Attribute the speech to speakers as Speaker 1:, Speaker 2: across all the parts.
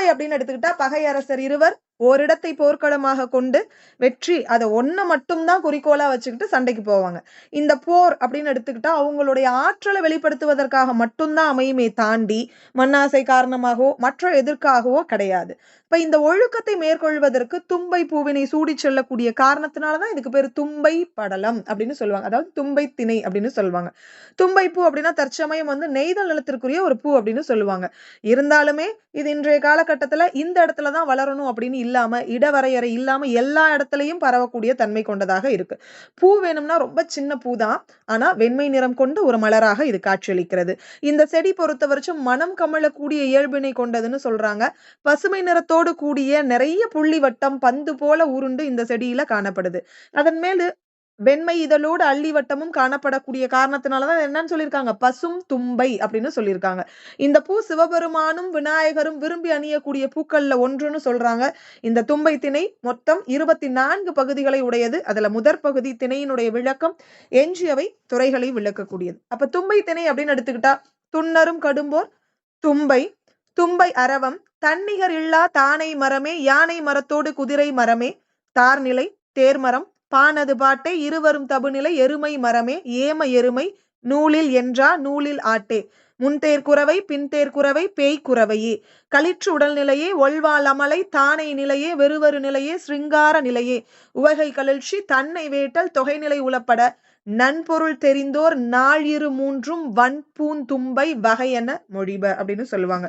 Speaker 1: தும்பை அப்படின்னு எடுத்துக்கிட்டா பகையரசர் இருவர் ஓரிடத்தை போர்க்களமாக கொண்டு வெற்றி அதை ஒன்ன மட்டும்தான் குறிக்கோளா வச்சுக்கிட்டு சண்டைக்கு போவாங்க. இந்த போர் அப்படின்னு எடுத்துக்கிட்டா அவங்களுடைய ஆற்றலை வெளிப்படுத்துவதற்காக மட்டும்தான் அமையுமே தாண்டி மண்ணாசை காரணமாகவோ மற்ற எதற்காகவோ கிடையாது. இப்ப இந்த ஒழுக்கத்தை மேற்கொள்வதற்கு தும்பை பூவினை சூடி செல்லக்கூடிய காரணத்தினாலதான் இதுக்கு பேரு தும்பை படலம் அப்படின்னு சொல்லுவாங்க. அதாவது தும்பை திணை அப்படின்னு சொல்லுவாங்க. தும்பை பூ அப்படின்னா தற்சமயம் நெய்தல் நிலத்திற்குரிய ஒரு பூ அப்படின்னு சொல்லுவாங்க. இருந்தாலுமே இது இன்றைய காலகட்டத்துல இந்த இடத்துலதான் வளரணும் அப்படின்னு இல்லாம இடவரையறை இல்லாம எல்லா இடத்துலயும் பரவக்கூடிய தன்மை கொண்டதாக இருக்கு. பூ வேணும்னா ரொம்ப சின்ன பூ தான். ஆனா வெண்மை நிறம் கொண்ட ஒரு மலராக இது காட்சியளிக்கிறது. இந்த செடி பொறுத்த வரைக்கும் மனம் கமழக்கூடிய இயல்பினை கொண்டதுன்னு சொல்றாங்க. பசுமை நிறத்தோடு கூடிய நிறைய புள்ளி வட்டம் பந்து போல உருண்டு இந்த செடியில காணப்படுது. அதன் மேல வெண்மை இதழோடு அள்ளி வட்டமும் காணப்படக்கூடிய காரணத்தினாலதான் என்னன்னு சொல்லியிருக்காங்க, பசும் தும்பை அப்படின்னு சொல்லியிருக்காங்க. இந்த பூ சிவபெருமானும் விநாயகரும் விரும்பி அணியக்கூடிய பூக்கள்ல ஒன்றுன்னு சொல்றாங்க. இந்த தும்பை திணை மொத்தம் 24 பகுதிகளை உடையது. அதுல முதற் பகுதி திணையினுடைய விளக்கம், எஞ்சியவை துறைகளை விளக்கக்கூடியது. அப்ப தும்பை திணை அப்படின்னு எடுத்துக்கிட்டா துன்னரும் கடும்போர் தும்பை, தும்பை அரவம், தன்னிகர் இல்லா தானை மரமே, யானை மரத்தோடு குதிரை மரமே, தார்நிலை தேர்மரம், பானது பாட்டை, இருவரும் தபுநிலை, எருமை மரமே, ஏம எருமை, நூலில் என்றா நூலில் ஆட்டே, முன்தேர் குறவை பின்தேர் குறவை பேய் குறவையே, களிற்று உடல்நிலையே, ஒள்வாள் அமலை, தானை நிலையே, வெறுவரு நிலையே, சிருங்கார நிலையே, உவகை கழற்சி, தன்னை வேட்டல், தொகைநிலை உளப்பட, நன்பொருள் தெரிந்தோர் நாழிரு மூன்றும் வன்பூன் தும்பை வகையென மொழிப அப்படின்னு சொல்லுவாங்க.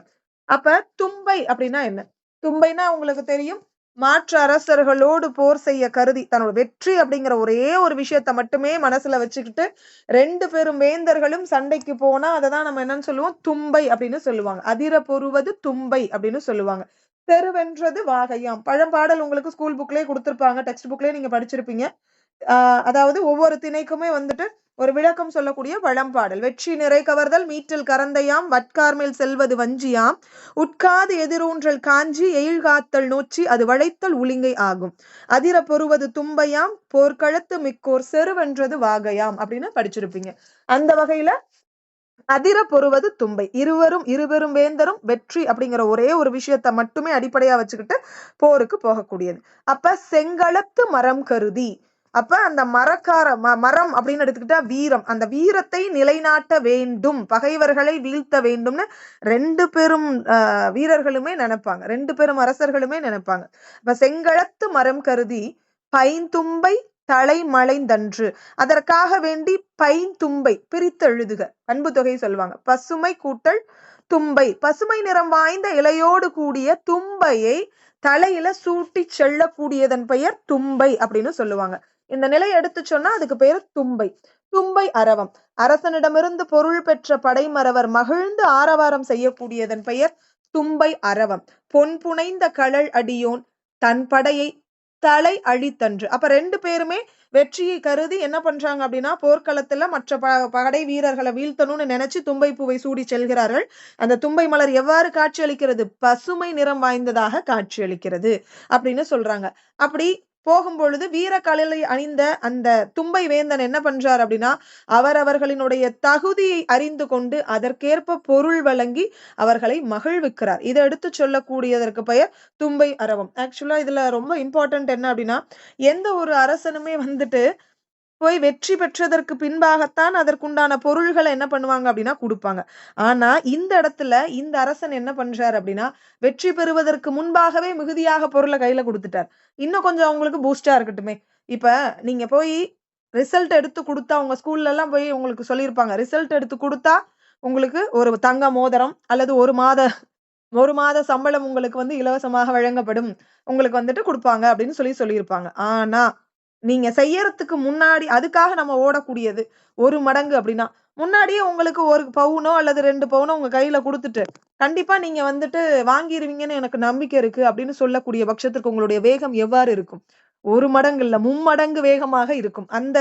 Speaker 1: அப்ப தும்பை அப்படின்னா என்ன? தும்பைனா உங்களுக்கு தெரியும், மாற்று அரசர்களோடு போர் செய்ய கருதி தன்னோட வெற்றி அப்படிங்கிற ஒரே ஒரு விஷயத்த மட்டுமே மனசுல வச்சுக்கிட்டு 2 பெரும் வேந்தர்களும் சண்டைக்கு போனா அததான் நம்ம என்னன்னு சொல்லுவோம், தும்பை அப்படின்னு சொல்லுவாங்க. அதிர பொறுவது தும்பை அப்படின்னு சொல்லுவாங்க. தெருவென்றது வாகையாம். பழம்பாடல் உங்களுக்கு ஸ்கூல் புக்லயே கொடுத்திருப்பாங்க, டெக்ஸ்ட் புக்லயே நீங்க படிச்சிருப்பீங்க. அதாவது ஒவ்வொரு திணைக்குமே ஒரு விளக்கம் சொல்லக்கூடிய பழம்பாடல். வெற்றி நிறை கவர்தல் மீற்றல் கரந்தையாம், வட்கார்மேல் செல்வது வஞ்சியாம், உட்காது எதிரூன்றல் காஞ்சி, எயில்காத்தல் நோச்சி, அது வளைத்தல் உளிங்கை ஆகும், அதிர பொறுவது தும்பையாம், போர்க்களத்து மிக்கோர் செருவென்றது வாகையாம் அப்படின்னு படிச்சிருப்பீங்க. அந்த வகையில அதிர பொறுவது தும்பை. இருபெரும் வேந்தரும் வெற்றி அப்படிங்கிற ஒரே ஒரு விஷயத்த மட்டுமே அடிப்படையா வச்சுக்கிட்டு போருக்கு போகக்கூடியது. அப்ப செங்களத்து மரம் கருதி, அப்ப அந்த மரம் அப்படின்னு எடுத்துக்கிட்டா வீரம், அந்த வீரத்தை நிலைநாட்ட வேண்டும், பகைவர்களை வீழ்த்த வேண்டும்னு 2 பெரும் வீரர்களுமே நினைப்பாங்க, 2 பெரும் அரசர்களுமே நினைப்பாங்க. அப்ப செங்களத்து மரம் கருதி பைந்தும்பை தலை மலைந்தன்று, அதற்காக வேண்டி பைந்தும்பை பிரித்து எழுதுக, பண்பு தொகை சொல்லுவாங்க. பசுமை கூட்டல் தும்பை, பசுமை நிறம் வாய்ந்த இலையோடு கூடிய தும்பையை தலையில சூட்டி செல்லக்கூடியதன் பெயர் தும்பை அப்படின்னு சொல்லுவாங்க. இந்த நிலையை எடுத்து சொன்னா அதுக்கு பெயர் தும்பை. தும்பை அரவம், அரசனிடமிருந்து பொருள் பெற்ற படைமறவர் மகிழ்ந்து ஆரவாரம் செய்யக்கூடியதன் பெயர் தும்பை அரவம். பொன் புனைந்த கழல் அடியோன் தன் படையை தலை அழித்தன்று. அப்ப 2 பேருமே வெற்றியை கருதி என்ன பண்றாங்க அப்படின்னா, போர்க்களத்துல மற்ற படை வீரர்களை வீழ்த்தணும்னு நினைச்சு தும்பை பூவை சூடி செல்கிறார்கள். அந்த தும்பை மலர் எவ்வாறு காட்சி அளிக்கிறது? பசுமை நிறம் வாய்ந்ததாக காட்சி அளிக்கிறது அப்படின்னு சொல்றாங்க. அப்படி போகும்பொழுது வீரக்கழலை அணிந்த அந்த தும்பை வேந்தன் என்ன பண்றார் அப்படின்னா, அவரவர்களினுடைய தகுதியை அறிந்து கொண்டு அதற்கேற்ப பொருள் வழங்கி அவர்களை மகிழ்விக்கிறார். இதை எடுத்து சொல்லக்கூடியதற்கு பெயர் தும்பை அரவம். ஆக்சுவலா இதுல ரொம்ப இம்பார்ட்டன்ட் என்ன அப்படின்னா, எந்த ஒரு அரசனுமே போய் வெற்றி பெற்றதற்கு பின்பாகத்தான் அதற்குண்டான பொருள்களை என்ன பண்ணுவாங்க அப்படின்னா கொடுப்பாங்க. ஆனா இந்த இடத்துல இந்த அரசன் என்ன பண்றாரு அப்படின்னா, வெற்றி பெறுவதற்கு முன்பாகவே மிகுதியாக பொருளை கையில கொடுத்துட்டார். இன்னும் கொஞ்சம் அவங்களுக்கு பூஸ்டா இருக்கட்டுமே. இப்ப நீங்க போய் ரிசல்ட் எடுத்து கொடுத்தா, உங்க ஸ்கூல்ல எல்லாம் போய் உங்களுக்கு சொல்லியிருப்பாங்க, ரிசல்ட் எடுத்து கொடுத்தா உங்களுக்கு ஒரு தங்க மோதிரம் அல்லது ஒரு மாத சம்பளம் உங்களுக்கு இலவசமாக வழங்கப்படும், உங்களுக்கு கொடுப்பாங்க அப்படின்னு சொல்லியிருப்பாங்க. ஆனா நீங்க செய்யறதுக்கு முன்னாடி அதுக்காக நம்ம ஓடக்கூடியது 1 மடங்கு அப்படின்னா, முன்னாடியே உங்களுக்கு 1 பவுனோ அல்லது 2 பவுனோ உங்க கையில கொடுத்துட்டு கண்டிப்பா நீங்க வாங்கிருவீங்கன்னு எனக்கு நம்பிக்கை இருக்கு அப்படின்னு சொல்லக்கூடிய பட்சத்துக்கு உங்களுடைய வேகம் எவ்வாறு இருக்கும்? 1 மடங்கு இல்ல, 3 மடங்கு வேகமாக இருக்கும். அந்த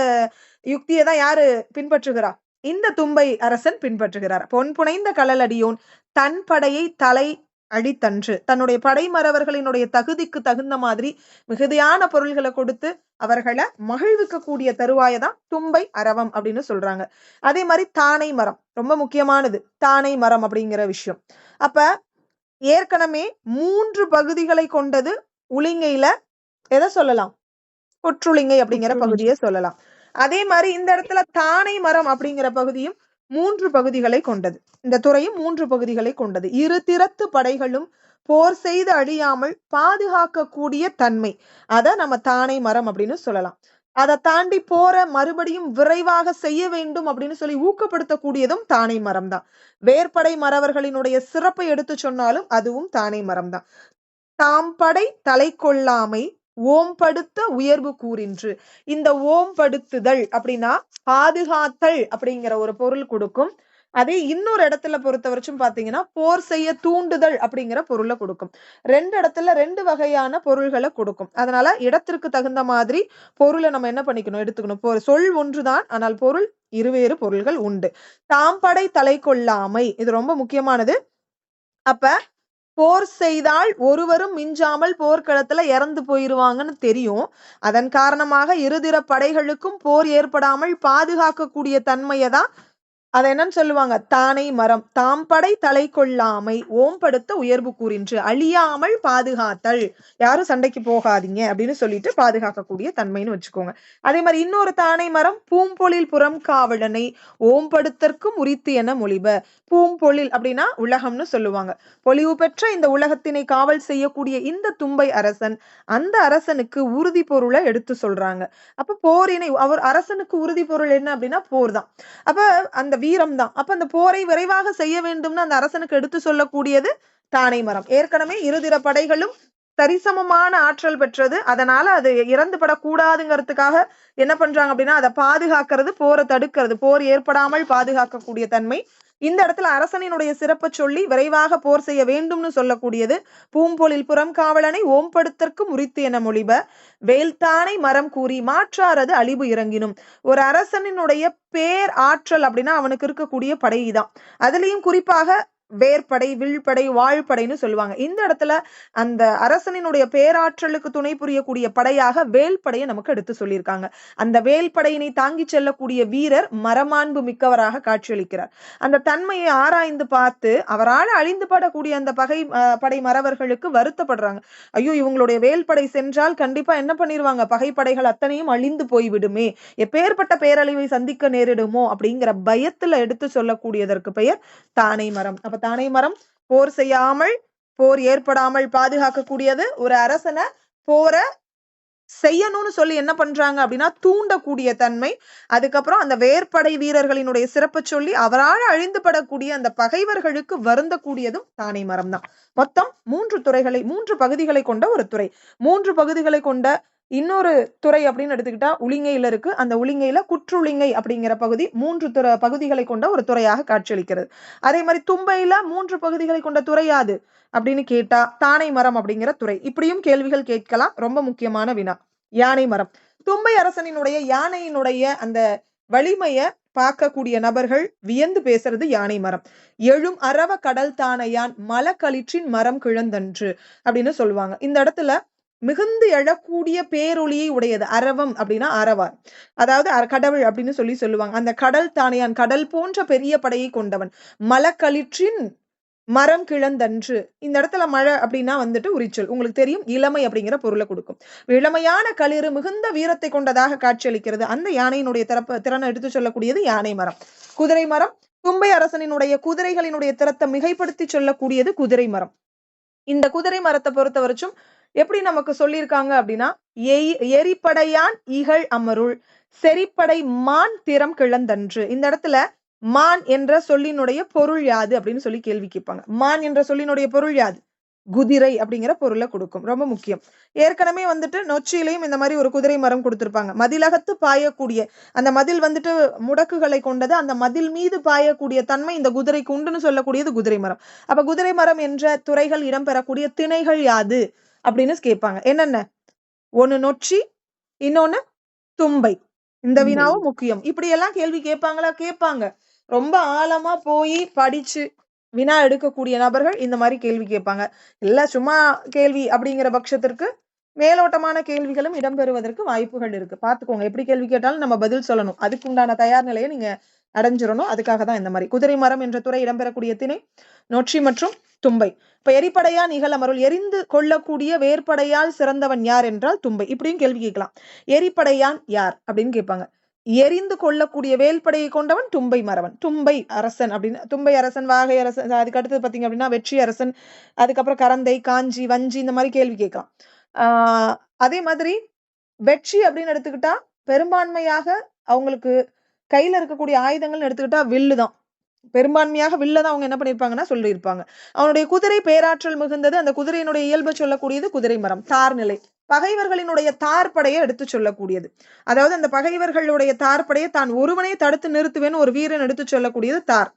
Speaker 1: யுக்தியை தான் யாரு பின்பற்றுகிறா? இந்த தும்பை அரசன் பின்பற்றுகிறார். பொன் புனைந்த கழலடியோன் தன் படையை தலை அழித்தன்று, தன்னுடைய படைமறவர்களினுடைய தகுதிக்கு தகுந்த மாதிரி மிகுதியான பொருள்களை கொடுத்து அவர்களை மகிழ்விக்கக்கூடிய தருவாயதான் தும்பை அரவம் அப்படின்னு சொல்றாங்க. அதே மாதிரி தானை மரம் ரொம்ப முக்கியமானது. தானை மரம் அப்படிங்கிற விஷயம். அப்ப ஏற்கனவே 3 பகுதிகளை கொண்டது உளிங்கையில எதை சொல்லலாம்? குற்றுளிங்கை அப்படிங்கிற பகுதியை சொல்லலாம். அதே மாதிரி இந்த இடத்துல தானை மரம் அப்படிங்கிற பகுதியும் 3 பகுதிகளை கொண்டது. இந்த துறையும் 3 பகுதிகளை கொண்டது. இரு திறத்து படைகளும் போர் செய்து அழியாமல் பாதுகாக்கக்கூடிய தன்மை, அத நம்ம தானை மரம் அப்படின்னு சொல்லலாம். அதை தாண்டி போற மறுபடியும் விரைவாக செய்ய வேண்டும் அப்படின்னு சொல்லி ஊக்கப்படுத்தக்கூடியதும் தானை மரம் தான். வேற்படை மறவர்களினுடைய சிறப்பை எடுத்து சொன்னாலும் அதுவும் தானை மரம் தான். தாம்படை தலை கொள்ளாமை ஓம்படுத்த உயர்வு கூறின்று. இந்த ஓம்படுத்துதல் அப்படின்னா பாதுகாத்தல் அப்படிங்கிற ஒரு பொருள் கொடுக்கும். அதே இன்னொரு இடத்துல பொறுத்த வரைக்கும் பாத்தீங்கன்னா போர் செய்ய தூண்டுதல் அப்படிங்கிற பொருளை கொடுக்கும். 2 இடத்துல 2 வகையான பொருள்களை கொடுக்கும். அதனால இடத்திற்கு தகுந்த மாதிரி பொருளை நம்ம என்ன பண்ணிக்கணும், எடுத்துக்கணும். சொல் ஒன்றுதான், ஆனால் பொருள் இருவேறு பொருள்கள் உண்டு. தாம்படை தலை கொள்ளாமை இது ரொம்ப முக்கியமானது. அப்ப போர் செய்தால் ஒருவரும் மிஞ்சாமல் போர்க்களத்துல இறந்து போயிருவாங்கன்னு தெரியும். அதன் காரணமாக இருதிற படைகளுக்கும் போர் ஏற்படாமல் பாதுகாக்கக்கூடிய தன்மையை தான் அதை என்னன்னு சொல்லுவாங்க, தானை மரம். தாம்படை தலை கொள்ளாமை ஓம்படுத்த உயர்வு கூறின்று. அழியாமல் பாதுகாத்தல், யாரும் சண்டைக்கு போகாதீங்க அப்படின்னு சொல்லிட்டு பாதுகாக்கக்கூடிய தன்மைன்னு வச்சுக்கோங்க. அதே மாதிரி இன்னொரு தானை மரம் பூம்பொழில் புறம் காவலனை ஓம்படுத்தற்கும் உரித்து என மொழிப. பூம்பொழில் அப்படின்னா உலகம்னு சொல்லுவாங்க. பொலிவு பெற்ற இந்த உலகத்தினை காவல் செய்யக்கூடிய இந்த தும்பை அரசன், அந்த அரசனுக்கு உறுதி பொருளை எடுத்து சொல்றாங்க. அப்ப போரினை அவர் அரசனுக்கு உறுதி பொருள் என்ன அப்படின்னா போர் தான். அப்ப அந்த வீரம் தான். அப்ப அந்த போரை விரைவாக செய்ய வேண்டும்னு அந்த அரசனுக்கு எடுத்து சொல்லக்கூடியது தானை மரம். ஏற்கனவே இருதிற படைகளும் சரிசமமான ஆற்றல் பெற்றது. அதனால அது இறந்து படக்கூடாதுங்கிறதுக்காக என்ன பண்றாங்க அப்படின்னா அதை பாதுகாக்கிறது, போரை தடுக்கிறது, போர் ஏற்படாமல் பாதுகாக்கக்கூடிய தன்மை. இந்த இடத்துல அரசனினுடைய சிறப்பை சொல்லி விரைவாக போர் செய்ய வேண்டும்னு சொல்லக்கூடியது பூம்பொழில் புறம் காவலனை ஓம்படுத்தற்கும் உரித்து என மொழிப. வேல்தானை மரம் கூறி மாற்றாரது அழிவு இறங்கினும். ஒரு அரசனினுடைய பேர் ஆற்றல் அப்படின்னா அவனுக்கு இருக்கக்கூடிய படைதான். அதுலயும் குறிப்பாக வேற்படை, வில்படை, வாழ்படைன்னு சொல்லுவாங்க. இந்த இடத்துல அந்த அரசனினுடைய பேராற்றலுக்கு துணை புரியக்கூடிய படையாக வேல்படையை நமக்கு எடுத்து சொல்லியிருக்காங்க. அந்த வேல்படையினை தாங்கி செல்லக்கூடிய வீரர் மரமாண்பு மிக்கவராக காட்சியளிக்கிறார். அந்த தன்மையை ஆராய்ந்து பார்த்து அவரால் அழிந்து படக்கூடிய அந்த படை மறவர்களுக்கு வருத்தப்படுறாங்க. ஐயோ, இவங்களுடைய வேல்படை சென்றால் கண்டிப்பா என்ன பண்ணிருவாங்க, பகைப்படைகள் அத்தனையும் அழிந்து போய்விடுமே, எப்பேற்பட்ட பேரழிவை சந்திக்க நேரிடுமோ அப்படிங்கிற பயத்துல எடுத்து சொல்லக்கூடியதற்கு பெயர் தானை மரம். அப்ப தானை மரம் போர் செய்யாமல், போர் ஏற்படாமல் பாதுகாக்கக்கூடியது. ஒரு அரசனை போர செய்யணும்னு சொல்லி என்ன பண்றாங்க அப்படின்னா தூண்டக்கூடிய தன்மை. அதுக்கப்புறம் அந்த வேற்படை வீரர்களினுடைய சிறப்பை சொல்லி அவரால் அழிந்து படக்கூடிய அந்த பகைவர்களுக்கு வருந்தக்கூடியதும் தானை மரம் தான். மொத்தம் 3 பகுதிகளை கொண்ட ஒரு துறை. 3 பகுதிகளை கொண்ட இன்னொரு துறை அப்படின்னு எடுத்துக்கிட்டா உளிங்கையில இருக்கு. அந்த உளிங்கையில குற்றுளிங்கை அப்படிங்கிற பகுதி 3 பகுதிகளை கொண்ட ஒரு துறையாக காட்சியளிக்கிறது. அதே மாதிரி தும்பையில 3 பகுதிகளை கொண்ட துறை யாது அப்படின்னு கேட்டா தானை மரம் அப்படிங்கிற துறை. இப்படியும் கேள்விகள் கேட்கலாம். ரொம்ப முக்கியமான வினா யானை மரம். தும்பை அரசனினுடைய யானையினுடைய அந்த வலிமைய பார்க்கக்கூடிய நபர்கள் வியந்து பேசுறது யானை மரம். எழும் அரவ கடல் தானையான் மலக்களிற்றின் மரம் கிழந்தன்று அப்படின்னு சொல்லுவாங்க. இந்த இடத்துல மிகுந்து எழக்கூடிய பேரொளியை உடையது. அரவம் அப்படின்னா அரவார், அதாவது கடவுள் அப்படின்னு சொல்லுவாங்க. அந்த கடல் தானையான் கடல் போன்ற பெரிய படையை கொண்டவன். மலக்களிற்றின் மரம் கிழந்தன்று. இந்த இடத்துல மழை அப்படின்னா வந்துட்டு உரிச்சல். உங்களுக்கு தெரியும், இளமை அப்படிங்கிற பொருளை கொடுக்கும். இளமையான களிறு மிகுந்த வீரத்தை கொண்டதாக காட்சியளிக்கிறது. அந்த யானையினுடைய திறனை எடுத்து சொல்லக்கூடியது யானை மரம். குதிரை மரம் தும்பை அரசனினுடைய குதிரைகளினுடைய திறத்தை மிகைப்படுத்தி சொல்லக்கூடியது குதிரை மரம். இந்த குதிரை மரத்தை பொறுத்த வரைக்கும் எப்படி நமக்கு சொல்லியிருக்காங்க அப்படின்னா, எரிப்படையான் இகழ் அமருள் செரிப்படை மான் திறம் கிழந்தன்று. இந்த இடத்துல மான் என்ற சொல்லினுடைய பொருள் யாது அப்படின்னு சொல்லி கேள்வி கேட்பாங்க. மான் என்ற சொல்லினுடைய பொருள் யாது? குதிரை அப்படிங்கிற பொருளை கொடுக்கும். ரொம்ப முக்கியம். ஏற்கனவே வந்துட்டு நொச்சியிலையும் இந்த மாதிரி ஒரு குதிரை மரம் கொடுத்திருப்பாங்க. மதிலகத்து பாயக்கூடிய அந்த மதில் வந்துட்டு முடக்குகளை கொண்டது. அந்த மதில் மீது பாயக்கூடிய தன்மை இந்த குதிரைக்கு உண்டுன்னு சொல்லக்கூடியது குதிரை மரம். அப்ப குதிரை மரம் என்ற துறைகள் இடம்பெறக்கூடிய திணைகள் யாது அப்படின்னு கேட்பாங்க. என்னென்ன? ஒண்ணு நொச்சி, இன்னொன்னு தும்பை. இந்த வினாவும் முக்கியம். இப்படி எல்லாம் கேள்வி கேட்பாங்களா? கேட்பாங்க. ரொம்ப ஆழமா போய் படிச்சு வினா எடுக்கக்கூடிய நபர்கள் இந்த மாதிரி கேள்வி கேட்பாங்க. இல்ல சும்மா கேள்வி அப்படிங்கிற பட்சத்திற்கு மேலோட்டமான கேள்விகளும் இடம்பெறுவதற்கு வாய்ப்புகள் இருக்கு. பாத்துக்கோங்க, எப்படி கேள்வி கேட்டாலும் நம்ம பதில் சொல்லணும். அதுக்கு உண்டான தயார் நிலையை நீங்க அடைஞ்சிடணும். அதுக்காக தான் இந்த மாதிரி. குதிரை மரம் என்ற துறை இடம்பெறக்கூடிய திணை நொச்சி மற்றும் தும்பை. இப்ப எரிப்படையான் இகலமருள், எரிந்து கொள்ளக்கூடிய வேற்படையால் சிறந்தவன் யார் என்றால் தும்பை. இப்படியும் கேள்வி கேட்கலாம். எரிப்படையான் யார் அப்படின்னு கேட்பாங்க. எரிந்து கொள்ளக்கூடிய வேல்படையை கொண்டவன் தும்பை மறவன், தும்பை அரசன் அப்படின்னு. தும்பை அரசன், வாகை அரசன், அதுக்கு அடுத்தது பாத்தீங்க அப்படின்னா வெற்றி அரசன், அதுக்கப்புறம் கரந்தை, காஞ்சி, வஞ்சி, இந்த மாதிரி கேள்வி கேட்கலாம். அதே மாதிரி வெற்றி அப்படின்னு எடுத்துக்கிட்டா பெரும்பான்மையாக அவங்களுக்கு கையில இருக்கக்கூடிய ஆயுதங்கள்னு எடுத்துக்கிட்டா வில்லுதான். பெரும்பான்மையாக வில்லதான் அவங்க என்ன பண்ணிருப்பாங்கன்னா சொல்லியிருப்பாங்க. அவனுடைய குதிரை பேராற்றல் மிகுந்தது. அந்த குதிரையினுடைய இயல்பு சொல்லக்கூடியது குதிரை மரம். தார்நிலை பகைவர்களினுடைய தார்படையை எடுத்து சொல்லக்கூடியது. அதாவது அந்த பகைவர்களுடைய தார்படையை தான் ஒருவனே தடுத்து நிறுத்துவேன்னு ஒரு வீரன் எடுத்து சொல்லக்கூடியது தார்.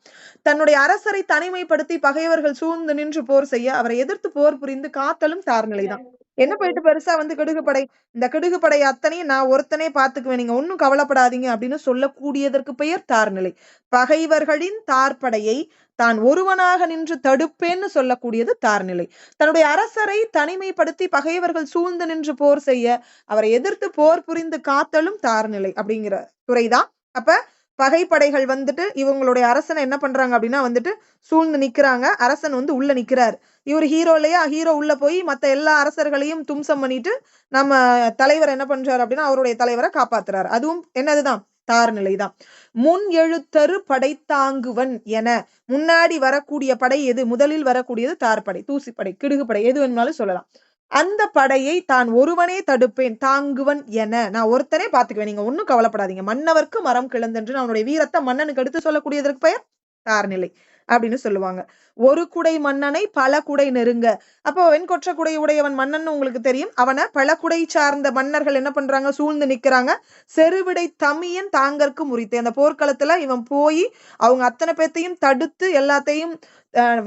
Speaker 1: தன்னுடைய அரசரை தனிமைப்படுத்தி பகைவர்கள் சூழ்ந்து நின்று போர் செய்ய அவரை எதிர்த்து போர் புரிந்து காத்தலும் தார்நிலைதான். என்ன போயிட்டு பெருசா வந்து கிடுகுப்படை, இந்த கிடுகுப்படை அத்தனையும் நான் ஒருத்தனே பாத்துக்குவேன், நீங்க ஒன்னும் கவலைப்படாதீங்க அப்படின்னு சொல்லக்கூடியதற்கு பெயர் தார்நிலை. பகைவர்களின் தார்படையை தான் ஒருவனாக நின்று தடுப்பேன்னு சொல்லக்கூடியது தார்நிலை. தன்னுடைய அரசரை தனிமைப்படுத்தி பகைவர்கள் சூழ்ந்து நின்று போர் செய்ய அவரை எதிர்த்து போர் புரிந்து காத்தலும் தார்நிலை அப்படிங்கிற துறைதான். அப்ப பகைப்படைகள் வந்துட்டு இவங்களுடைய அரசனை என்ன பண்றாங்க அப்படின்னா வந்துட்டு சூழ்ந்து நிக்கிறாங்க. அரசன் வந்து உள்ள நிக்கிறாரு. இவர் ஹீரோ இல்லையா, ஹீரோ உள்ள போய் மத்த எல்லா அரசர்களையும் தும்சம் பண்ணிட்டு நம்ம தலைவர் என்ன பண்றாரு அப்படின்னா அவருடைய தலைவரை காப்பாத்துறாரு. அதுவும் என்னதுதான் தார்நிலைதான். முன் எழுத்தரு படைத்தாங்குவன் என முன்னாடி வரக்கூடிய படை எது? முதலில் வரக்கூடியது தார்படை, தூசிப்படை, கிடுகுப்படை, எது வேணும்னாலும் சொல்லலாம். அந்த படையை தான் ஒருவனே தடுப்பேன் தாங்குவன் என, நான் ஒருத்தனே பாத்துக்குவேன், நீங்க ஒன்னும் கவலைப்படாதீங்க. மன்னவர்க்கு மரம் கிளந்தென்று அவனுடைய வீரத்தை மன்னனுக்கு எடுத்து சொல்லக்கூடியதற்கு பெயர் தார்நிலை அப்படின்னு சொல்லுவாங்க. ஒரு குடை மன்னனை பல குடை நெருங்க. அப்போ வெண்கொற்ற குடை உடையவன் மன்னன் உங்களுக்கு தெரியும். அவனை பல குடை சார்ந்த மன்னர்கள் என்ன பண்றாங்க? சூழ்ந்து நிக்கிறாங்க. செருவிடை தமியன் தாங்கற்கு முறித்தே. அந்த போர்க்களத்துல இவன் போய் அவங்க அத்தனை பேத்தையும் தடுத்து எல்லாத்தையும்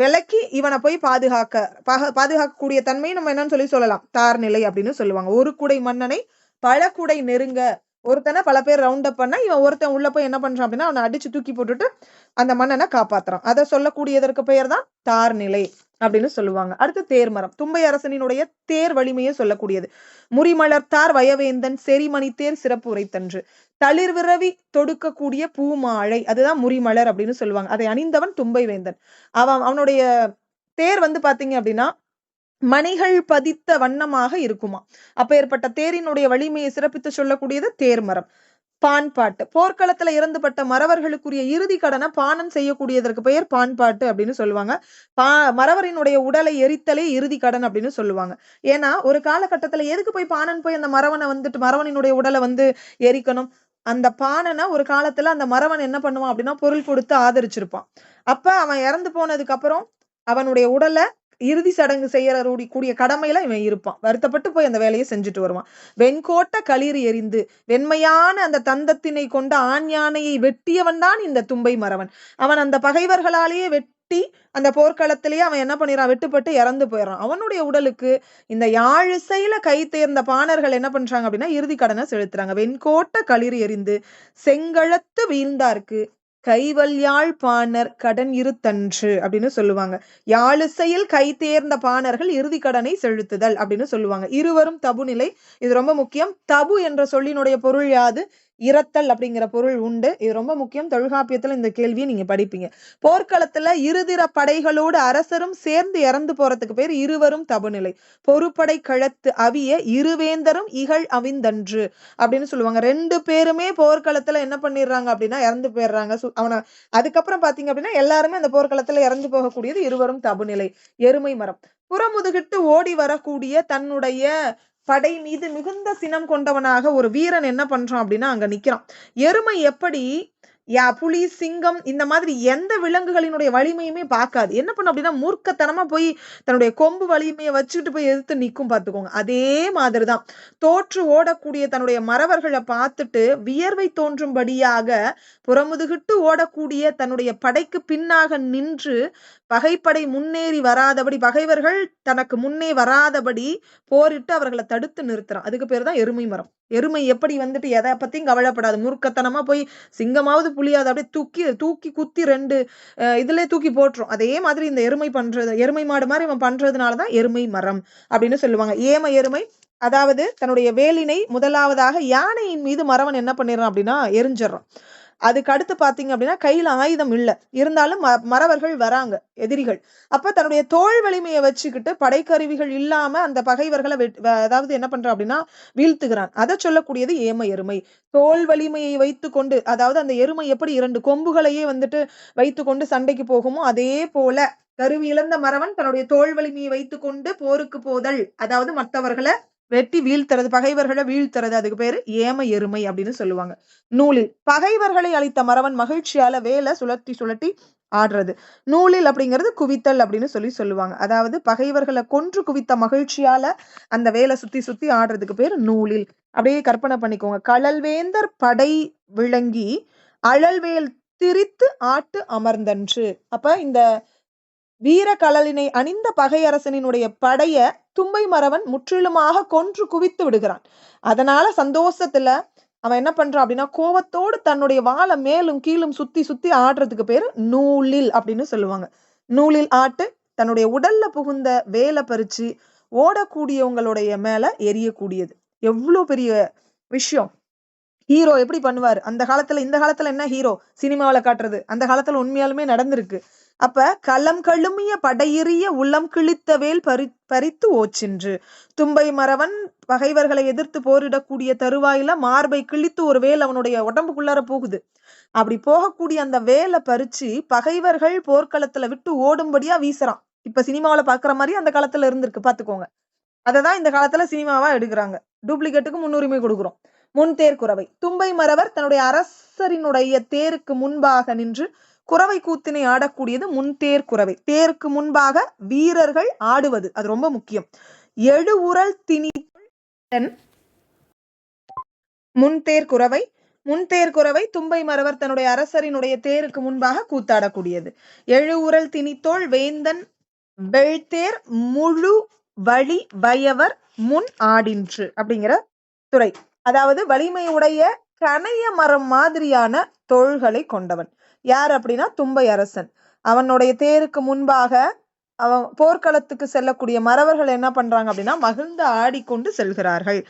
Speaker 1: விலக்கி இவனை போய் பாதுகாக்கக்கூடிய தன்மையை நம்ம என்னன்னு சொல்லலாம், தார்நிலை அப்படின்னு சொல்லுவாங்க. ஒரு குடை மன்னனை பல குடை நெருங்க. ஒருத்தனை பல பேர் ரவுண்ட் அப் பண்ணா இவன் ஒருத்தன் உள்ள போய் என்ன பண்றான் அப்படின்னா அவனை அடிச்சு தூக்கி போட்டுட்டு அந்த மன்னனை காப்பாத்துறான். அதை சொல்லக்கூடியதற்கு பெயர் தான் தார்நிலை அப்படின்னு சொல்லுவாங்க. அடுத்து தேர்மரம். தும்பை அரசனினுடைய தேர் வலிமையை சொல்லக்கூடியது. முறிமலர்த்தார் வயவேந்தன் செரிமணி தேர் சிறப்பு உரைத்தன்று. தளிர் விரவி தொடுக்கக்கூடிய பூமாழை, அதுதான் முறிமலர் அப்படின்னு சொல்லுவாங்க. அதை அணிந்தவன் தும்பை வேந்தன். அவனுடைய தேர் வந்து பாத்தீங்க அப்படின்னா மணிகள் பதித்த வண்ணமாக இருக்குமா. அப்பேற்பட்ட தேரினுடைய வலிமையை சிறப்பித்து சொல்லக்கூடியது தேர்மரம். பான்பாட்டு. போர்க்களத்துல இறந்துபட்ட மறவர்களுக்குரிய இறுதி கடனை பாணன் செய்யக்கூடியதற்கு பெயர் பான்பாட்டு அப்படின்னு சொல்லுவாங்க. மறவரினுடைய உடலை எரித்தலே இறுதி கடன் அப்படின்னு சொல்லுவாங்க. ஏன்னா ஒரு காலகட்டத்துல எதுக்கு போய் பாணன் போய் அந்த மறவனினுடைய உடலை வந்து எரிக்கணும்? அந்த பாணனை ஒரு காலத்துல அந்த மறவன் என்ன பண்ணுவான் அப்படின்னா பொருள் கொடுத்து ஆதரிச்சிருப்பான். அப்ப அவன் இறந்து போனதுக்கு அப்புறம் அவனுடைய உடலை இறுதி சடங்கு செய்யற கூடிய கடமையில இவன் இருப்பான். வருத்தப்பட்டு போய் அந்த வேலையை செஞ்சுட்டு வருவான். வெண்கோட்ட களிர் எரிந்து வெண்மையான அந்த தந்தத்தினை கொண்ட ஆண் யானையை வெட்டியவன் தான் இந்த தும்பை மறவன். அவன் அந்த பகைவர்களாலேயே வெட்டி அந்த போர்க்களத்திலேயே அவன் என்ன பண்ணிடுறான்? வெட்டுப்பட்டு இறந்து போயிடறான். அவனுடைய உடலுக்கு இந்த யாழிசையில கை தேர்ந்த பாணர்கள் என்ன பண்றாங்க அப்படின்னா இறுதி கடனை செலுத்துறாங்க. வெண்கோட்ட களிர் எரிந்து செங்கழத்து வீழ்ந்தார்க்கு கைவல்யாழ் பாணர் கடன் இருத்தன்று அப்படின்னு சொல்லுவாங்க. யாழிசையில் கை தேர்ந்த பாணர்கள் இறுதி கடனை செலுத்துதல் அப்படின்னு சொல்லுவாங்க. இருவரும் தபு நிலை. இது ரொம்ப முக்கியம். தபு என்ற சொல்லினுடைய பொருள் யாது? இரத்தல் அப்படிங்கிற பொருள் உண்டு. இது ரொம்ப முக்கியம். தொல்காப்பியத்துல இந்த கேள்வியை நீங்க படிப்பீங்க. போர்க்களத்துல இருதிர படைகளோடு அரசரும் சேர்ந்து இறந்து போறதுக்கு பேர் இருவரும் தபுநிலை. பொறுப்படை களத்து அவிய இருவேந்தரும் இகழ் அவிந்தன்று அப்படின்னு சொல்லுவாங்க. ரெண்டு பேருமே போர்க்களத்துல என்ன பண்ணிடுறாங்க அப்படின்னா இறந்து போயிடுறாங்க. அவனை அதுக்கப்புறம் பாத்தீங்க அப்படின்னா எல்லாருமே அந்த போர்க்களத்துல இறந்து போகக்கூடியது இருவரும் தபுநிலை. எருமை மரம். புறமுதுகிட்டு ஓடி வரக்கூடிய தன்னுடைய படை மீது மிகுந்த சினம் கொண்டவனாக ஒரு வீரன் என்ன பண்றான் அப்படின்னா அங்க நிக்கிறான். எருமை எப்படி புலி, சிங்கம் இந்த மாதிரி எந்த விலங்குகளினுடைய வலிமையுமே பார்க்காது. என்ன பண்ணும் அப்படின்னா மூர்க்கத்தனமா போய் தன்னுடைய கொம்பு வலிமையை வச்சுட்டு போய் எதிர்த்து நிக்கும். பார்த்துக்கோங்க. அதே மாதிரிதான் தோற்று ஓடக்கூடிய தன்னுடைய மறவர்களை பார்த்துட்டு வியர்வை தோன்றும்படியாக புறமுதுகிட்டு ஓடக்கூடிய தன்னுடைய படைக்கு பின்னாக நின்று பகைப்படை முன்னேறி வராதபடி, பகைவர்கள் தனக்கு முன்னே வராதபடி போரிட்டு அவர்களை தடுத்து நிறுத்துறான். அதுக்கு பேர் தான் எருமை மரம். எருமை எப்படி வந்துட்டு எதை பத்தியும் கவலைப்படாது. மூர்க்கத்தனமா போய் சிங்கமாவது புலியாவது அப்படியே தூக்கி குத்தி ரெண்டு இதுல தூக்கி போட்டுரும். அதே மாதிரி இந்த எருமை மாடு மாதிரி இவன் பண்றதுனாலதான் எருமை மரம் அப்படின்னு சொல்லுவாங்க. ஏம எருமை, அதாவது தன்னுடைய வேலினை முதலாவதாக யானையின் மீது மறவன் என்ன பண்ணிடுறான் அப்படின்னா எரிஞ்சிடறான். அதுக்கு அடுத்து பாத்தீங்க அப்படின்னா கையில ஆயுதம் இல்ல, இருந்தாலும் மறவர்கள் வராங்க, எதிரிகள். அப்ப தன்னுடைய தோல் வலிமையை வச்சுக்கிட்டு படைக்கருவிகள் இல்லாம அந்த பகைவர்களை அதாவது என்ன பண்றான் அப்படின்னா வீழ்த்துகிறான். அதை சொல்லக்கூடியது ஏம எருமை. தோல் வலிமையை வைத்து கொண்டு, அதாவது அந்த எருமை எப்படி 2 கொம்புகளையே வந்துட்டு வைத்துக்கொண்டு சண்டைக்கு போகுமோ அதே போல கருவி இழந்த மறவன் தன்னுடைய தோல் வலிமையை வைத்துக் கொண்டு போருக்கு போதல், அதாவது மற்றவர்களை வெட்டி வீழ்த்துறது, பகைவர்களை வீழ்த்துறது, அதுக்கு பேரு ஏம எருமை அப்படின்னு சொல்லுவாங்க. நூலில் பகைவர்களை அளித்த மறவன் மகிழ்ச்சியால வேலை சுழற்றி சுழற்றி ஆடுறது. நூலில் அப்படிங்கிறது குவித்தல் அப்படின்னு சொல்லுவாங்க. அதாவது பகைவர்களை கொன்று குவித்த மகிழ்ச்சியால அந்த வேலை சுத்தி சுத்தி ஆடுறதுக்கு பேர் நூலில். அப்படியே கற்பனை பண்ணிக்கோங்க. கழல்வேந்தர் படை விளங்கி அழல்வேல் திரித்து ஆட்டு அமர்ந்தன்று. அப்ப இந்த வீர கழலினை அணிந்த பகையரசனினுடைய படைய தும்பை மறவன் முற்றிலுமாக கொன்று குவித்து விடுகிறான். அதனால சந்தோஷத்துல அவன் என்ன பண்றான் அப்படின்னா கோவத்தோடு தன்னுடைய வாளை மேலும் கீழும் சுத்தி சுத்தி ஆடுறதுக்கு பேரு நூலில் அப்படின்னு சொல்லுவாங்க. நூலில் ஆட்டு தன்னுடைய உடல்ல புகுந்த வேலை பறிச்சு ஓடக்கூடியவங்களுடைய மேல எரியக்கூடியது. எவ்வளவு பெரிய விஷயம். ஹீரோ எப்படி பண்ணுவாரு அந்த காலத்துல? இந்த காலத்துல என்ன ஹீரோ சினிமாவில காட்டுறது, அந்த காலத்துல உண்மையாலுமே நடந்திருக்கு. அப்ப களம் கழுமிய படையிறிய உள்ளம் கிழித்த வேல் பறித்து ஓச்சின்று. தும்பை மறவன் பகைவர்களை எதிர்த்து போரிடக்கூடிய தருவாயில மார்பை கிழித்து ஒரு வேல் அவனுடைய உடம்புக்குள்ளார போகுது. அப்படி போகக்கூடிய அந்த வேலை பறிச்சு பகைவர்கள் போர்க்களத்துல விட்டு ஓடும்படியா வீசுறான். இப்ப சினிமாவில பாக்குற மாதிரி அந்த காலத்துல இருந்திருக்கு, பாத்துக்கோங்க. அததான் இந்த காலத்துல சினிமாவா எடுக்கிறாங்க. டூப்ளிகேட்டுக்கு முன்னுரிமை கொடுக்குறோம். முன்தேர் குறவை. தும்பை மறவர் தன்னுடைய அரசரினுடைய தேருக்கு முன்பாக நின்று குறவை கூத்தினை ஆடக்கூடியது முன்தேர் குறவை. தேருக்கு முன்பாக வீரர்கள் ஆடுவது, அது ரொம்ப முக்கியம். எழு உரல் திணி முன்தேர் குறவை. முன்தேர் குறவை தும்பை மறவர் தன்னுடைய அரசரினுடைய தேருக்கு முன்பாக கூத்தாடக்கூடியது. எழு உரல் திணித்தோள் வேந்தன் வெள்தேர் முழு வழி வயவர் முன் ஆடின்று அப்படிங்கிற துறை. அதாவது வலிமையுடைய கனைய மரம் மாதிரியான தோள்களை கொண்டவன். யார் அப்படின்னா தும்பை அரசன். அவனுடைய தேருக்கு முன்பாக அவன் போர்க்களத்துக்கு செல்லக்கூடிய மறவர்கள் என்ன பண்றாங்க அப்படின்னா மகிழ்ந்து ஆடிக்கொண்டு செல்கிறார்கள்.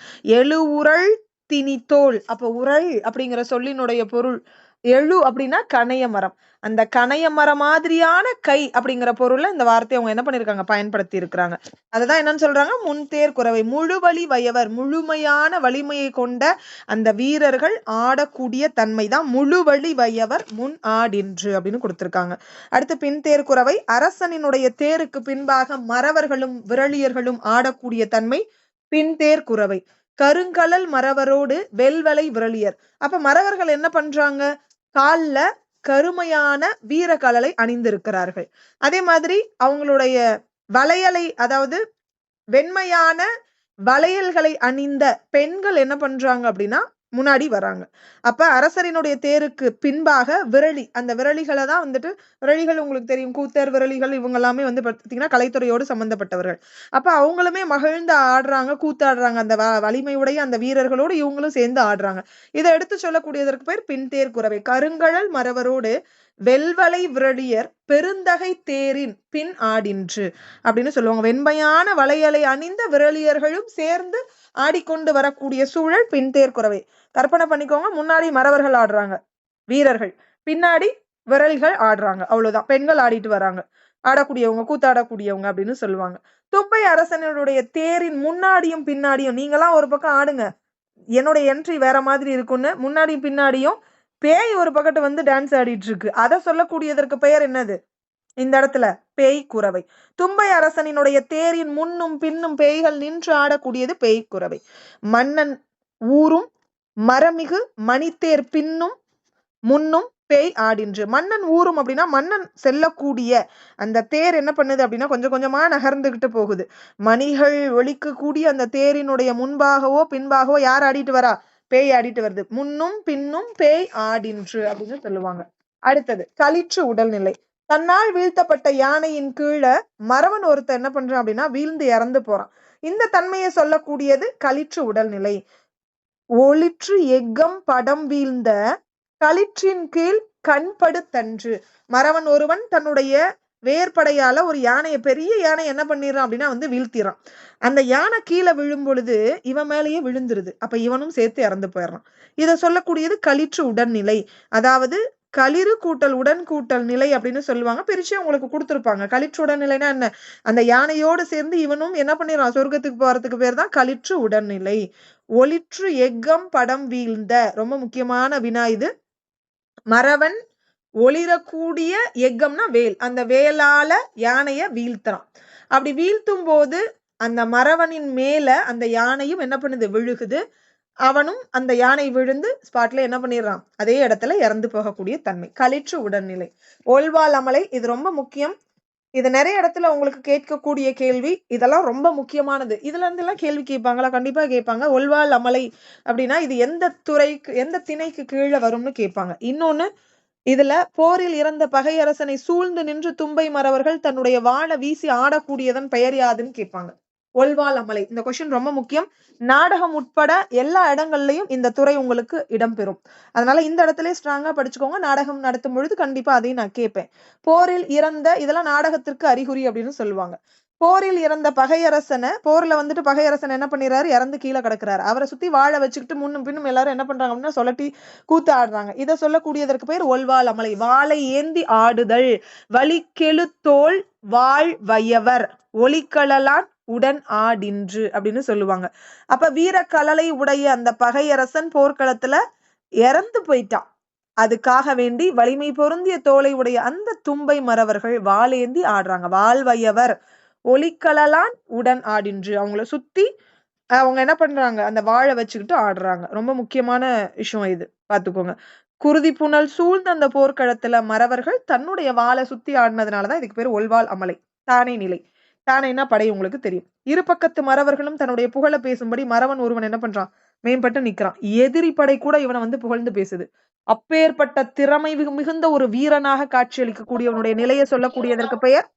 Speaker 1: எழு உரல் திணித்தோள். அப்ப உரல் அப்படிங்கிற சொல்லினுடைய பொருள் எழு அப்படின்னா கனைய மரம். அந்த கனைய மரம் மாதிரியான கை அப்படிங்கிற பொருள்ல இந்த வார்த்தையை அவங்க என்ன பண்ணிருக்காங்க, பயன்படுத்தி இருக்கிறாங்க. அதுதான் என்னன்னு சொல்றாங்க, முன்தேர் குறவை. முழுவலி வயவர், முழுமையான வலிமையை கொண்ட அந்த வீரர்கள் ஆடக்கூடிய தன்மை தான் முழுவலி வயவர் முன் ஆடின்று அப்படின்னு கொடுத்திருக்காங்க. அடுத்து பின்தேர் குறவை. அரசனினுடைய தேருக்கு பின்பாக மறவர்களும் விரலியர்களும் ஆடக்கூடிய தன்மை பின்தேர் குறவை. கருங்கலல் மறவரோடு வெல்வலை விரலியர். அப்ப மறவர்கள் என்ன பண்றாங்க, கால்ல கருமையான வீரக்கலலை அணிந்திருக்கிறார்கள். அதே மாதிரி அவங்களுடைய வளையலை, அதாவது வெண்மையான வளையல்களை அணிந்த பெண்கள் என்ன பண்றாங்க அப்படின்னா முன்னாடி வராங்க. அப்ப அரசரினுடைய தேருக்கு பின்பாக விரலி, அந்த விரலிகளை தான் வந்துட்டு, விரலிகள் உங்களுக்கு தெரியும், கூத்தர் விரலிகள், இவங்க எல்லாமே வந்து பார்த்தீங்கன்னா கலைத்துறையோடு சம்பந்தப்பட்டவர்கள். அப்ப அவங்களுமே மகிழ்ந்து ஆடுறாங்க, கூத்தாடுறாங்க. அந்த வலிமையுடைய அந்த வீரர்களோடு இவங்களும் சேர்ந்து ஆடுறாங்க. இதை எடுத்து சொல்லக்கூடியதற்கு பேர் பின்தேர் குறவை. கருங்கழல் மறவரோடு வெல்வலை விரலியர் பெருந்தகை தேரின் பின் ஆடின்று அப்படின்னு சொல்லுவாங்க. வெண்மையான வளையலை அணிந்த விரலியர்களும் சேர்ந்து ஆடிக்கொண்டு வரக்கூடிய சூழல் பின்தேர் குறவை. கற்பனை பண்ணிக்கோங்க, முன்னாடி மறவர்கள் ஆடுறாங்க வீரர்கள், பின்னாடி விரல்கள் ஆடுறாங்க, அவ்வளவுதான். பெண்கள் ஆடிட்டு வராங்க, ஆடக்கூடியவங்க, கூத்தாடக்கூடியவங்க அப்படின்னு சொல்லுவாங்க. தும்பை அரசனுடைய தேரின் முன்னாடியும் பின்னாடியும், நீங்களாம் ஒரு பக்கம் ஆடுங்க, என்னோட என்ட்ரி வேற மாதிரி இருக்குன்னு முன்னாடியும் பின்னாடியும் பேய் ஒரு பக்கத்து வந்து டான்ஸ் ஆடிட்டு இருக்கு. அதை சொல்லக்கூடியதற்கு பெயர் என்னது இந்த இடத்துல? பேய் குறவை. தும்பை அரசனினுடைய தேரின் முன்னும் பின்னும் பேய்கள் நின்று ஆடக்கூடியது பேய் குறவை. மன்னன் ஊரும் மரமிகு மணித்தேர் பின்னும் முன்னும் பேய் ஆடின்று. மன்னன் ஊரும் அப்படின்னா மன்னன் செல்லக்கூடிய அந்த தேர் என்ன பண்ணுது அப்படின்னா கொஞ்சம் கொஞ்சமா நகர்ந்துகிட்டு போகுது. மணிகள் ஒலிக்கக்கூடிய அந்த தேரினுடைய முன்பாகவோ பின்பாகவோ யார் ஆடிட்டு வரா? பேய் ஆடிட்டு வருது. முன்னும் பின்னும் பேய் ஆடின்று அப்படின்னு சொல்லுவாங்க. அடுத்தது களிற்று உடல்நிலை. தன்னால் வீழ்த்தப்பட்ட யானையின் கீழே மறவன் ஒருத்தர் என்ன பண்றான் அப்படின்னா வீழ்ந்து இறந்து போறான். இந்த தன்மையை சொல்லக்கூடியது களிற்று உடல்நிலை. ஒளிற்று எக்கம் படம் வீழ்ந்த களிற்றின் கீழ் கண்படு தன்று. மறவன் ஒருவன் தன்னுடைய வேற்படையால ஒரு யானையை, பெரிய யானை என்ன பண்ணிடுறான் அப்படின்னா வந்து வீழ்த்திடுறான். அந்த யானை கீழே விழும் பொழுது இவன் மேலேயே விழுந்துருது. அப்ப இவனும் சேர்த்து இறந்து போயிடுறான். இத சொல்லக்கூடியது களிற்று உடன்நிலை. அதாவது களிறு கூட்டல் உடன் கூட்டல் நிலை அப்படின்னு சொல்லுவாங்க. பிரிச்சு உங்களுக்கு கொடுத்திருப்பாங்க. களிற்று உடன்நிலைனா என்ன? அந்த யானையோடு சேர்ந்து இவனும் என்ன பண்ணிடுறான், சொர்க்கத்துக்கு போறதுக்கு பேர் தான் களிற்று உடன்நிலை. ஒளிற்று எக்கம் படம் வீழ்ந்த, ரொம்ப முக்கியமான வினா இது. மறவன் ஒளிரக்கூடிய எக்கம்னா வேல், அந்த வேலால யானைய வீழ்த்துறான். அப்படி வீழ்த்தும் போது அந்த மறவனின் மேல அந்த யானையும் என்ன பண்ணுது, விழுகுது. அவனும் அந்த யானை விழுந்து ஸ்பாட்ல என்ன பண்ணிடுறான், அதே இடத்துல இறந்து போகக்கூடிய தன்மை, களிற்று உடல்நிலை. ஒல்வால் அமலை, இது ரொம்ப முக்கியம். இது நிறைய இடத்துல உங்களுக்கு கேட்கக்கூடிய கேள்வி. இதெல்லாம் ரொம்ப முக்கியமானது. இதுல இருந்து எல்லாம் கேள்வி கேட்பாங்களா? கண்டிப்பா கேட்பாங்க. ஒல்வால் அமலை அப்படின்னா இது எந்த துறைக்கு, எந்த திணைக்கு கீழே வரும்னு கேட்பாங்க. இன்னொன்னு, இதுல போரில் இறந்த பகையரசனை சூழ்ந்து நின்று தும்பை மறவர்கள் தன்னுடைய வாளை வீசி ஆடக்கூடியதன் பெயர் யாதுன்னு கேட்பாங்க. ஒல்வால் அமலை, இந்த கொஸ்டின் ரொம்ப முக்கியம். நாடகம் உட்பட எல்லா இடங்கள்லயும் இந்த துறை உங்களுக்கு இடம்பெறும். அதனால இந்த இடத்துல ஸ்ட்ராங்கா படிச்சுக்கோங்க. நாடகம் நடத்தும் பொழுது கண்டிப்பா அதையும் நான் கேட்பேன். போரில் இறந்த, இதெல்லாம் நாடகத்திற்கு அறிகுறி அப்படின்னு சொல்லுவாங்க. போரில் இறந்த பகையரசனை, போர்ல வந்துட்டு பகையரசன் என்ன பண்ணிடுறாரு, இறந்து கீழே கிடக்குறாரு. அவரை சுத்தி வாழை வச்சுக்கிட்டு முன்னும் பின்னும் எல்லாரும் என்ன பண்றாங்க அப்படின்னா சொல்லட்டி கூத்து ஆடுறாங்க. இதை சொல்லக்கூடியதற்கு பேர் ஒல்வால் அமலை. வாளை ஏந்தி ஆடுதல். வலிக்கெழுத்தோள் வாழ் வையவர் ஒலிக்கழலான் உடன் ஆடின்று அப்படின்னு சொல்லுவாங்க. அப்ப வீரக்கழலை உடைய அந்த பகையரசன் போர்க்களத்துல இறந்து போயிட்டான். அதுக்காக வேண்டி வலிமை பொருந்திய தோலை உடைய அந்த தும்பை மறவர்கள் வாளேந்தி ஆடுறாங்க. வாழ்வையவர் ஒலிக்கழலான் உடன் ஆடின்று, அவங்கள சுத்தி அவங்க என்ன பண்றாங்க, அந்த வாழை வச்சுக்கிட்டு ஆடுறாங்க. ரொம்ப முக்கியமான விஷயம் இது, பாத்துக்கோங்க. குருதி புனல் சூழ்ந்த அந்த போர்க்களத்துல மறவர்கள் தன்னுடைய வாளை சுத்தி ஆடினதுனாலதான் இதுக்கு பேர் ஒல்வால் அமலை. தானே நிலை. தானேன்னா படை, உங்களுக்கு தெரியும். இரு பக்கத்து மறவர்களும் தன்னுடைய புகழ பேசும்படி மறவன் ஒருவன் என்ன பண்றான், மேம்பட்டு நிக்கிறான். எதிரி படை கூட இவனை வந்து புகழ்ந்து பேசுது. அப்பேற்பட்ட திறமை மிகுந்த ஒரு வீரனாக காட்சியளிக்கக்கூடியவனுடைய நிலையை சொல்லக்கூடியதற்கு பெயர்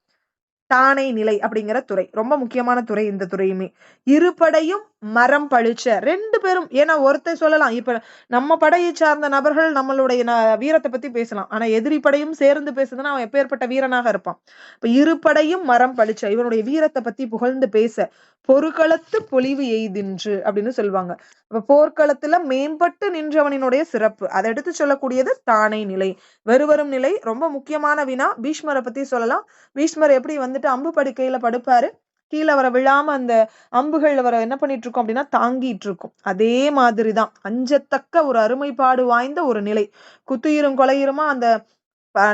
Speaker 1: தானை நிலை அப்படிங்கிற துறை. ரொம்ப முக்கியமான துறை இந்த துறையுமே. இருபடையும் மரம் பழிச்ச, ரெண்டு பேரும். ஏன்னா ஒருத்தர் சொல்லலாம், இப்ப நம்ம படையை சார்ந்த நபர்கள் நம்மளுடைய வீரத்தை பத்தி பேசலாம். ஆனா எதிரி படையும் சேர்ந்து பேசுதுன்னா அவன் எப்பேற்பட்ட வீரனாக இருப்பான். இப்ப இருபடையும் மரம் பழிச்ச, இவனுடைய வீரத்தை பத்தி புகழ்ந்து பேச பொருட்களத்து பொலிவு எய்தின்று அப்படின்னு சொல்லுவாங்க. அப்ப போர்க்களத்துல மேம்பட்டு நின்றவனினுடைய சிறப்பு, அதை எடுத்து சொல்லக்கூடியது தானை நிலை. வெறுவரும் நிலை. ரொம்ப முக்கியமான வினா. பீஷ்மரை பத்தி சொல்லலாம். பீஷ்மர் எப்படி வந்துட்டு அம்பு படுக்கையில படுப்பாரு, கீழே வர விழாம அந்த அம்புகள் வர என்ன பண்ணிட்டு இருக்கோம் அப்படின்னா தாங்கிட்டு இருக்கும். அதே மாதிரிதான் அஞ்சத்தக்க ஒரு அருமைப்பாடு வாய்ந்த ஒரு நிலை. குத்துயிரும் கொலையுருமா அந்த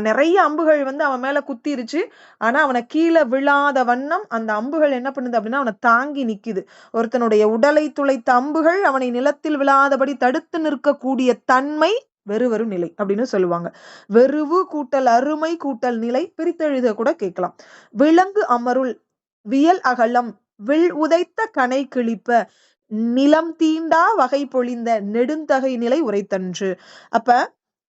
Speaker 1: நிறைய அம்புகள் வந்து அவன் மேல குத்திருச்சு. ஆனா அவனை கீழே விழாத வண்ணம் அந்த அம்புகள் என்ன பண்ணுது அப்படின்னா அவனை தாங்கி நிக்குது. ஒருத்தனுடைய உடலை துளைத்த அம்புகள் அவனை நிலத்தில் விழாதபடி தடுத்து நிற்கக்கூடிய தன்மை வெறுவரும் நிலை அப்படின்னு சொல்லுவாங்க. வெறுவு கூட்டல் அருமை கூட்டல் நிலை பிரித்தெழுத கூட கேட்கலாம். விலங்கு அமருள் வியல் அகலம் வில் உதைத்த கனை கிழிப்ப நிலம் தீண்டா வகை பொழிந்த நெடுந்தகை நிலை உரைத்தன்று. அப்ப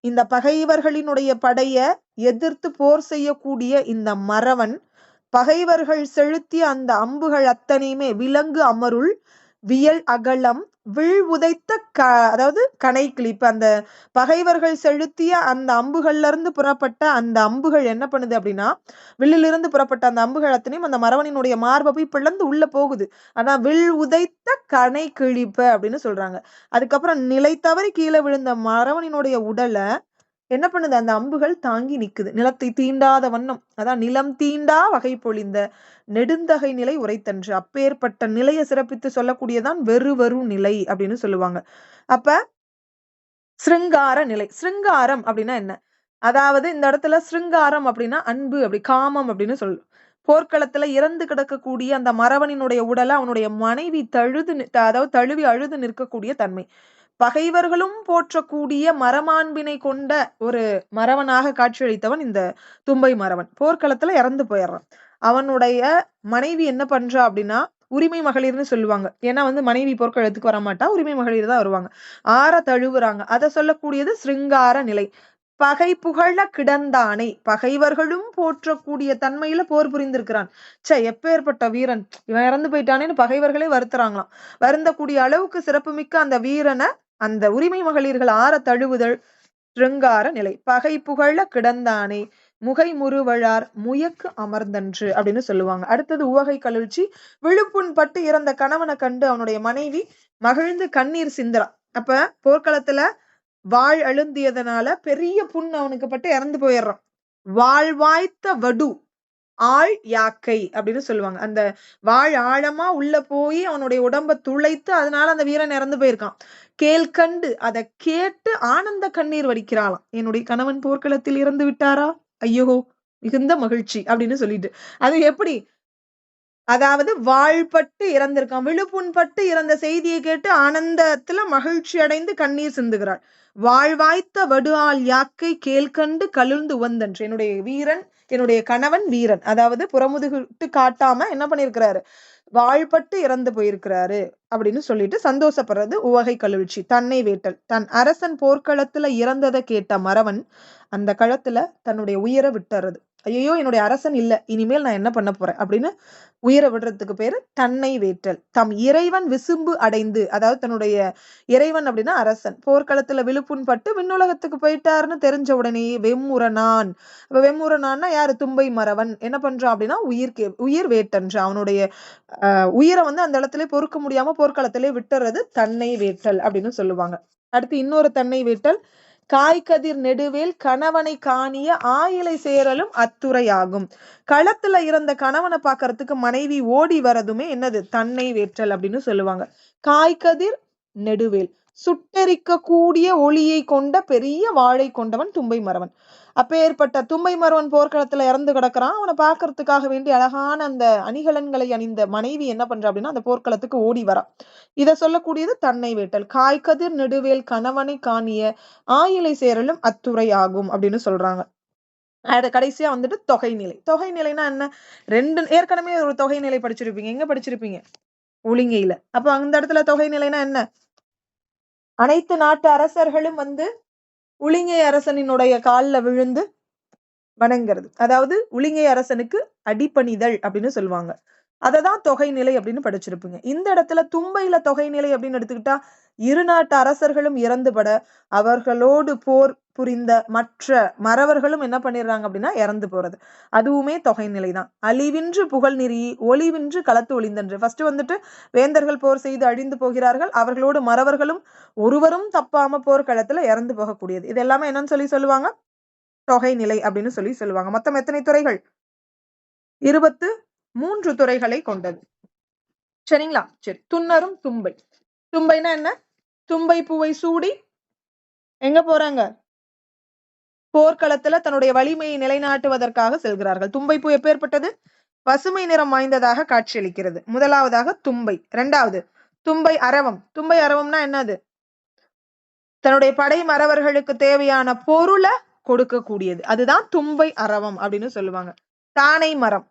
Speaker 1: இந்த பகைவர்களினுடைய படைய எதிர்த்து போர் செய்யக்கூடிய இந்த மறவன் பகைவர்கள் செலுத்திய அந்த அம்புகள் அத்தனையுமே விலங்கு அமருள் வியல் அகலம் வில் உதைத்த அதாவது கனை கிழிப்பு, அந்த பகைவர்கள் செலுத்திய அந்த அம்புகள்ல இருந்து புறப்பட்ட அந்த அம்புகள் என்ன பண்ணுது அப்படின்னா, வில்லிலிருந்து புறப்பட்ட அந்த அம்புகள் அத்தனையும் அந்த மறவனினுடைய மார்பை போய் பிளந்து உள்ள போகுது. அதான் வில் உதைத்த கனை கிழிப்ப அப்படின்னு சொல்றாங்க. அதுக்கப்புறம் நிலை தவறி கீழே விழுந்த மறவனினுடைய உடலை என்ன பண்ணுது, அந்த அம்புகள் தாங்கி நிக்குது. நிலத்தை தீண்டாத வண்ணம். அதான் நிலம் தீண்டா வகை பொழிந்த நெடுந்தகை நிலை உரைத்தன்று. அப்பேற்பட்ட நிலையை சிறப்பித்து சொல்லக்கூடியதான் வெறுவரு நிலை அப்படின்னு சொல்லுவாங்க. அப்ப சிருங்கார நிலை. சிருங்காரம் அப்படின்னா என்ன? அதாவது இந்த இடத்துல சிருங்காரம் அப்படின்னா அன்பு, அப்படி காமம் அப்படின்னு சொல்லு. போர்க்களத்துல இறந்து கிடக்கக்கூடிய அந்த மறவனினுடைய உடலை அவனுடைய மனைவி அதாவது தழுவி அழுது நிற்கக்கூடிய தன்மை. பகைவர்களும் போற்றக்கூடிய மரமாண்பினை கொண்ட ஒரு மறவனாக காட்சியளித்தவன் இந்த தும்பை மறவன். போர்க்களத்துல இறந்து போயிடுறான். அவனுடைய மனைவி என்ன பண்றா அப்படின்னா உரிமை மகளிர்னு சொல்லுவாங்க. ஏன்னா வந்து மனைவி போர்க்களத்துக்கு வரமாட்டா, உரிமை மகளிர் தான் வருவாங்க. ஆற தழுவுறாங்க. அதை சொல்லக்கூடியது சிருங்கார நிலை. பகை புகழ கிடந்தானை, பகைவர்களும் போற்றக்கூடிய தன்மையில போர் புரிந்திருக்கிறான். எப்பேற்பட்ட வீரன் இவன், இறந்து போயிட்டானேன்னு பகைவர்களே வருத்துறாங்களாம். வருந்தக்கூடிய அளவுக்கு சிறப்புமிக்க அந்த வீரனை அந்த உரிமை மகளிர்கள் ஆற தழுவுதல் சிருங்கார நிலை. பகை புகழ கிடந்தானை முகை முறுவழார் முயக்கு அமர்ந்தன்று அப்படின்னு சொல்லுவாங்க. அடுத்தது உவகை கழுழ்ச்சி. விழுப்புண் பட்டு இறந்த கணவனை கண்டு அவனுடைய மனைவி மகிழ்ந்து கண்ணீர் சிந்துறா. அப்ப போர்க்களத்துல வாழ் அழுந்தியதனால பெரிய புண் அவனுக்கு பட்டு இறந்து போயிடுறான். வாழ்வாய்த்த வடு ஆள் யாக்கை அப்படின்னு சொல்லுவாங்க. அந்த வாழ் ஆழமா உள்ள போய் அவனுடைய உடம்ப துளைத்து அதனால அந்த வீரன் இறந்து போயிருக்கான். கேள்கண்டு அதை கேட்டு ஆனந்த கண்ணீர் வடிக்கிறாளாம். என்னுடைய கணவன் போர்க்களத்தில் இறந்து விட்டாரா, ஐயோ மிகுந்த மகிழ்ச்சி அப்படின்னு சொல்லிட்டு. அது எப்படி, அதாவது வாழ்பட்டு இறந்திருக்கான், விழுப்புண்பட்டு இறந்த செய்தியை கேட்டு ஆனந்தத்துல மகிழ்ச்சி அடைந்து கண்ணீர் சிந்துகிறாள். வாழ்வாய்த்த வடு ஆள் யாக்கை கேள்கண்டு கழுந்து உவந்தன்று. என்னுடைய வீரன், என்னுடைய கணவன் வீரன், அதாவது புறமுதுகிட்டு காட்டாம என்ன பண்ணிருக்கிறாரு, வாழ்பட்டு இறந்து போயிருக்கிறாரு அப்படின்னு சொல்லிட்டு சந்தோஷப்படுறது உவகை கழுழ்ச்சி. தன்னை வேட்டல். தன் அரசன் போர்க்களத்துல இறந்ததை கேட்ட மறவன் அந்த களத்துல தன்னுடைய உயிரை விட்டுறது. ஐயோ என்னுடைய அரசன் இல்ல, இனிமேல் நான் என்ன பண்ண போறேன் அப்படின்னு உயிரை விடுறதுக்கு பேரு தன்னை வேட்டல். தம் இறைவன் விசும்பு அடைந்து, அதாவது தன்னுடைய இறைவன் அப்படின்னா அரசன் போர்க்களத்துல விழுப்புண் பட்டு விண்ணுலகத்துக்கு போயிட்டாருன்னு தெரிஞ்ச உடனே வெம்முரனான். அப்ப வெம்முரனான்னா யாரு, தும்பை மறவன் என்ன பண்றான் அப்படின்னா உயிர் வேட்டன்று. அவனுடைய உயிரை அந்த இடத்துல பொறுக்க முடியாம போர்க்களத்திலே விட்டுறது தன்னை வேட்டல் அப்படின்னு சொல்லுவாங்க. அடுத்து இன்னொரு தன்னை வேட்டல். காய்கதிர் நெடுவேல் கணவனை காணிய ஆயிலை சேரலும் அத்துறையாகும். களத்துல இருந்த கணவனை பாக்குறதுக்கு மனைவி ஓடி வரதுமே என்னது, தன்னை வேற்றல் அப்படின்னு சொல்லுவாங்க. காய்கதிர் நெடுவேல், சுட்டெரிக்க கூடிய ஒளியை கொண்ட பெரிய வாழை கொண்டவன் தும்பை மறவன். அப்பேற்பட்ட தும்பை மறவன் போர்க்களத்துல இறந்து கிடக்குறான். அவனை பாக்குறதுக்காக வேண்டி அழகான அந்த அணிகலன்களை அணிந்த மனைவி என்ன பண்றா அப்படின்னா அந்த போர்க்களத்துக்கு ஓடி வரா. இத சொல்லக்கூடியது தன்னை வேட்டல். காய்கதிர் நெடுவேல் கணவனை காணிய ஆயிலை சேரலும் அத்துறை ஆகும் அப்படின்னு சொல்றாங்க. கடைசியா தொகை நிலை. தொகை நிலைனா என்ன, ஏற்கனவே ஒரு தொகை நிலை படிச்சிருப்பீங்க. எங்க படிச்சிருப்பீங்க, ஒழுங்கையில. அப்ப அந்த இடத்துல தொகை நிலைனா என்ன, அனைத்து நாட்டு அரசர்களும் உளிங்கை அரசனினுடைய காலில் விழுந்து வணங்குறது. அதாவது உளிங்கை அரசனுக்கு அடிபணிதல் அப்படின்னு சொல்லுவாங்க. அததான் தொகை நிலை அப்படின்னு படிச்சிருப்பீங்க. இந்த இடத்துல தும்பையில தொகை நிலை அப்படின்னு எடுத்துக்கிட்டா இரு நாட்டு அரசர்களும் இறந்துபட அவர்களோடு போர் புரிந்த மற்ற மறவர்களும் என்ன பண்ணிடுறாங்க அப்படின்னா இறந்து போறது. அதுவுமே தொகை நிலைதான். அழிவின்று புகழ் நெறி ஒளிவின்று களத்து ஒளிந்தன்று. ஃபர்ஸ்ட் வேந்தர்கள் போர் செய்து அழிந்து போகிறார்கள். அவர்களோடு மறவர்களும் ஒருவரும் தப்பாம போர்க்களத்துல இறந்து போகக்கூடியது. இது எல்லாமே என்னன்னு சொல்லுவாங்க, தொகை நிலை அப்படின்னு சொல்லுவாங்க. மொத்தம் எத்தனை துறைகள், 23 துறைகளை கொண்டது. சரிங்களா? சரி. துன்னரும் தும்பை. தும்பைனா என்ன, தும்பை பூவை சூடி எங்க போறாங்க, போர்க்களத்துல தன்னுடைய வலிமையை நிலைநாட்டுவதற்காக செல்கிறார்கள். தும்பை பூ எப்பேற்பட்டது, பசுமை நிறம் வாய்ந்ததாக காட்சியளிக்கிறது. முதலாவதாக தும்பை. இரண்டாவது தும்பை அரவம். தும்பை அரவம்னா என்னது, தன்னுடைய படை மறவர்களுக்கு தேவையான பொருளை கொடுக்கக்கூடியது. அதுதான் தும்பை அரவம் அப்படின்னு சொல்லுவாங்க. தானை மரம்.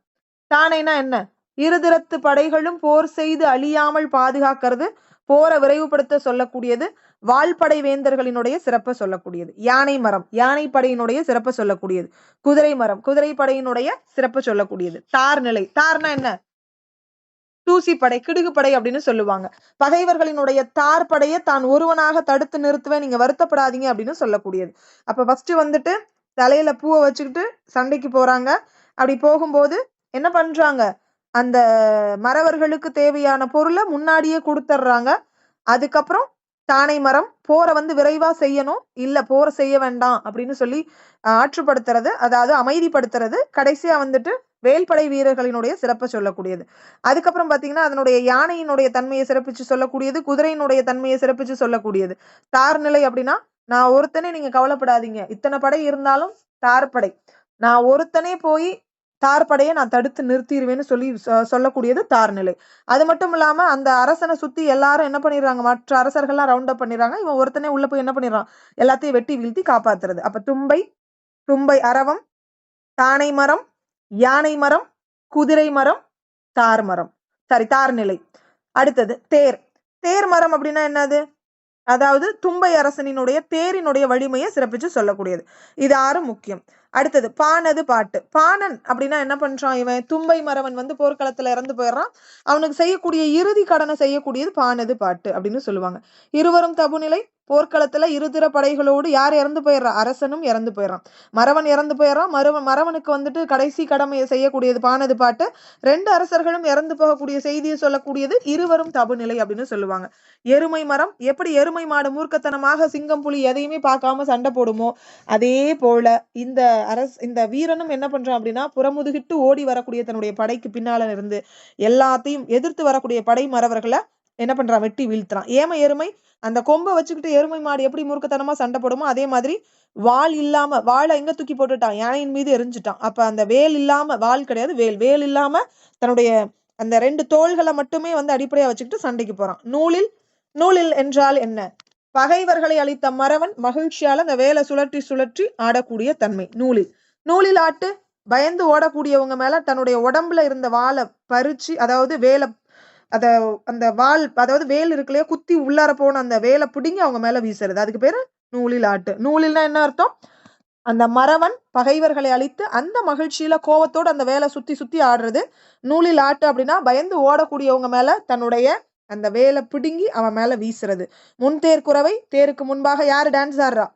Speaker 1: தானைனா என்ன, இருதிறத்து படைகளும் போர் செய்து அழியாமல் பாதுகாக்கிறது, போரை விரைவுபடுத்த சொல்லக்கூடியது, வால்படை வேந்தர்களினுடைய சிறப்பை சொல்லக்கூடியது. யானை மரம், யானை படையினுடைய சிறப்பை சொல்லக்கூடியது. குதிரை மரம், குதிரை படையினுடைய சிறப்பை சொல்லக்கூடியது. தார் நிலை. தார்னா என்ன, தூசிப்படை, கிடுகுப்படை அப்படின்னு சொல்லுவாங்க. பகைவர்களினுடைய தார் படையை தான் ஒருவனாக தடுத்து நிறுத்துவேன், நீங்க வருத்தப்படாதீங்க அப்படின்னு சொல்லக்கூடியது. அப்ப ஃபர்ஸ்ட் தலையில பூவை வச்சுக்கிட்டு சண்டைக்கு போறாங்க. அப்படி போகும்போது என்ன பண்றாங்க, அந்த மறவர்களுக்கு தேவையான பொருளை முன்னாடியே கொடுத்துட்றாங்க. அதுக்கப்புறம் தானை மரம் போரை விரைவா செய்யணும், இல்ல போரை செய்ய வேண்டாம் அப்படின்னு சொல்லி ஆற்றுப்படுத்துறது, அதாவது அமைதிப்படுத்துறது. கடைசியா வேல்படை வீரர்களினுடைய சிறப்பை சொல்லக்கூடியது. அதுக்கப்புறம் பாத்தீங்கன்னா அதனுடைய யானையினுடைய தன்மையை சிறப்பிச்சு சொல்லக்கூடியது, குதிரையினுடைய தன்மையை சிறப்பிச்சு சொல்லக்கூடியது. தார் நிலை அப்படின்னா நான் ஒருத்தனே, நீங்க கவலைப்படாதீங்க, இத்தனை படை இருந்தாலும் தார் படை, நான் ஒருத்தனே போய் தார் படையை நான் தடுத்து நிறுத்திடுவேன்னு சொல்லக்கூடியது தார் நிலை. அது மட்டும் இல்லாம அந்த அரசனை சுத்தி எல்லாரும் என்ன பண்ணிடுறாங்க, மற்ற அரசர்கள்லாம் ரவுண்ட் அப் பண்ணிடுறாங்க. இவன் ஒருத்தனே உள்ள போய் என்ன பண்ணிடுறான், எல்லாத்தையும் வெட்டி வீழ்த்தி காப்பாத்துறது. அப்ப தும்பை, தும்பை அரவம், தானை மரம், யானை மரம், குதிரை மரம், தார் மரம், தார் நிலை. அடுத்தது தேர். தேர் மரம் அப்படின்னா என்னது, அதாவது தும்பை அரசனினுடைய தேரினுடைய வலிமையை சிறப்பிச்சு சொல்லக்கூடியது. இது 6 முக்கியம். அடுத்தது பானது பாட்டு. பாணன் அப்படின்னா என்ன பண்றான் இவன்? தும்பை மறவன் வந்து போர்க்களத்துல இறந்து போயிடுறான். அவனுக்கு செய்யக்கூடிய இறுதி கடனை செய்யக்கூடியது பானது பாட்டு அப்படின்னு சொல்லுவாங்க. இருவரும் தபுநிலை. போர்க்களத்துல இருதிற படைகளோடு யார் இறந்து போயிடுறா? அரசனும் இறந்து போயிடுறான். மறவன் இறந்து போயிடுறான். மறவனுக்கு வந்துட்டு கடைசி கடமையை செய்யக்கூடியது பானது பாட்டு. 2 அரசர்களும் இறந்து போகக்கூடிய செய்தியை சொல்லக்கூடியது இருவரும் தபுநிலை அப்படின்னு சொல்லுவாங்க. எருமை மரம். எப்படி எருமை மாடு மூர்க்கத்தனமாக சிங்கம் புலி எதையுமே பார்க்காம சண்டை போடுமோ அதே போல இந்த வீரனும் என்ன பண்றான் அப்படின்னா புறமுதுகிட்டு ஓடி வரக்கூடிய தன்னுடைய படைக்கு பின்னால இருந்து எல்லாத்தையும் எதிர்த்து வரக்கூடிய படை மறவர்களை என்ன பண்றான்? வெட்டி வீழ்த்துறான். எருமை அந்த கொம்பை வச்சுக்கிட்டு எருமை மாடு எப்படி மூர்க்கத்தனமா சண்டை போடுமோ அதே மாதிரி வாள் இல்லாம வாளை எங்க தூக்கி போட்டுட்டான்? யானையின் மீது எரிஞ்சுட்டான். அப்ப அந்த வேல் இல்லாம, வாள் கிடையாது வேல் இல்லாம தன்னுடைய அந்த 2 தோள்களை மட்டுமே வந்து அடிப்படையா வச்சுக்கிட்டு சண்டைக்கு போறான். நூலில் என்றால் என்ன? பகைவர்களை அளித்த மறவன் மகிழ்ச்சியால அந்த வேலை சுழற்றி சுழற்றி ஆடக்கூடிய தன்மை நூலில் ஆட்டு. பயந்து ஓடக்கூடியவங்க மேல தன்னுடைய உடம்புல இருந்த வாளை பறிச்சு, அதாவது அந்த வாள், அதாவது வேல் இருக்குல்லையா, குத்தி உள்ளார போன அந்த வேலை பிடுங்கி அவங்க மேல வீசுறது. அதுக்கு பேரு நூலில் ஆட்டு. நூலில்னா என்ன அர்த்தம்? அந்த மறவன் பகைவர்களை அழித்து அந்த மகிழ்ச்சியில கோவத்தோடு அந்த வேலை சுத்தி ஆடுறது. நூலில் ஆட்டு அப்படின்னா பயந்து ஓடக்கூடியவங்க மேல தன்னுடைய அந்த வேலை பிடுங்கி அவன் மேல வீசுறது. முன்தேர் குறவை. தேருக்கு முன்பாக யாரு டான்ஸ் ஆடுறா?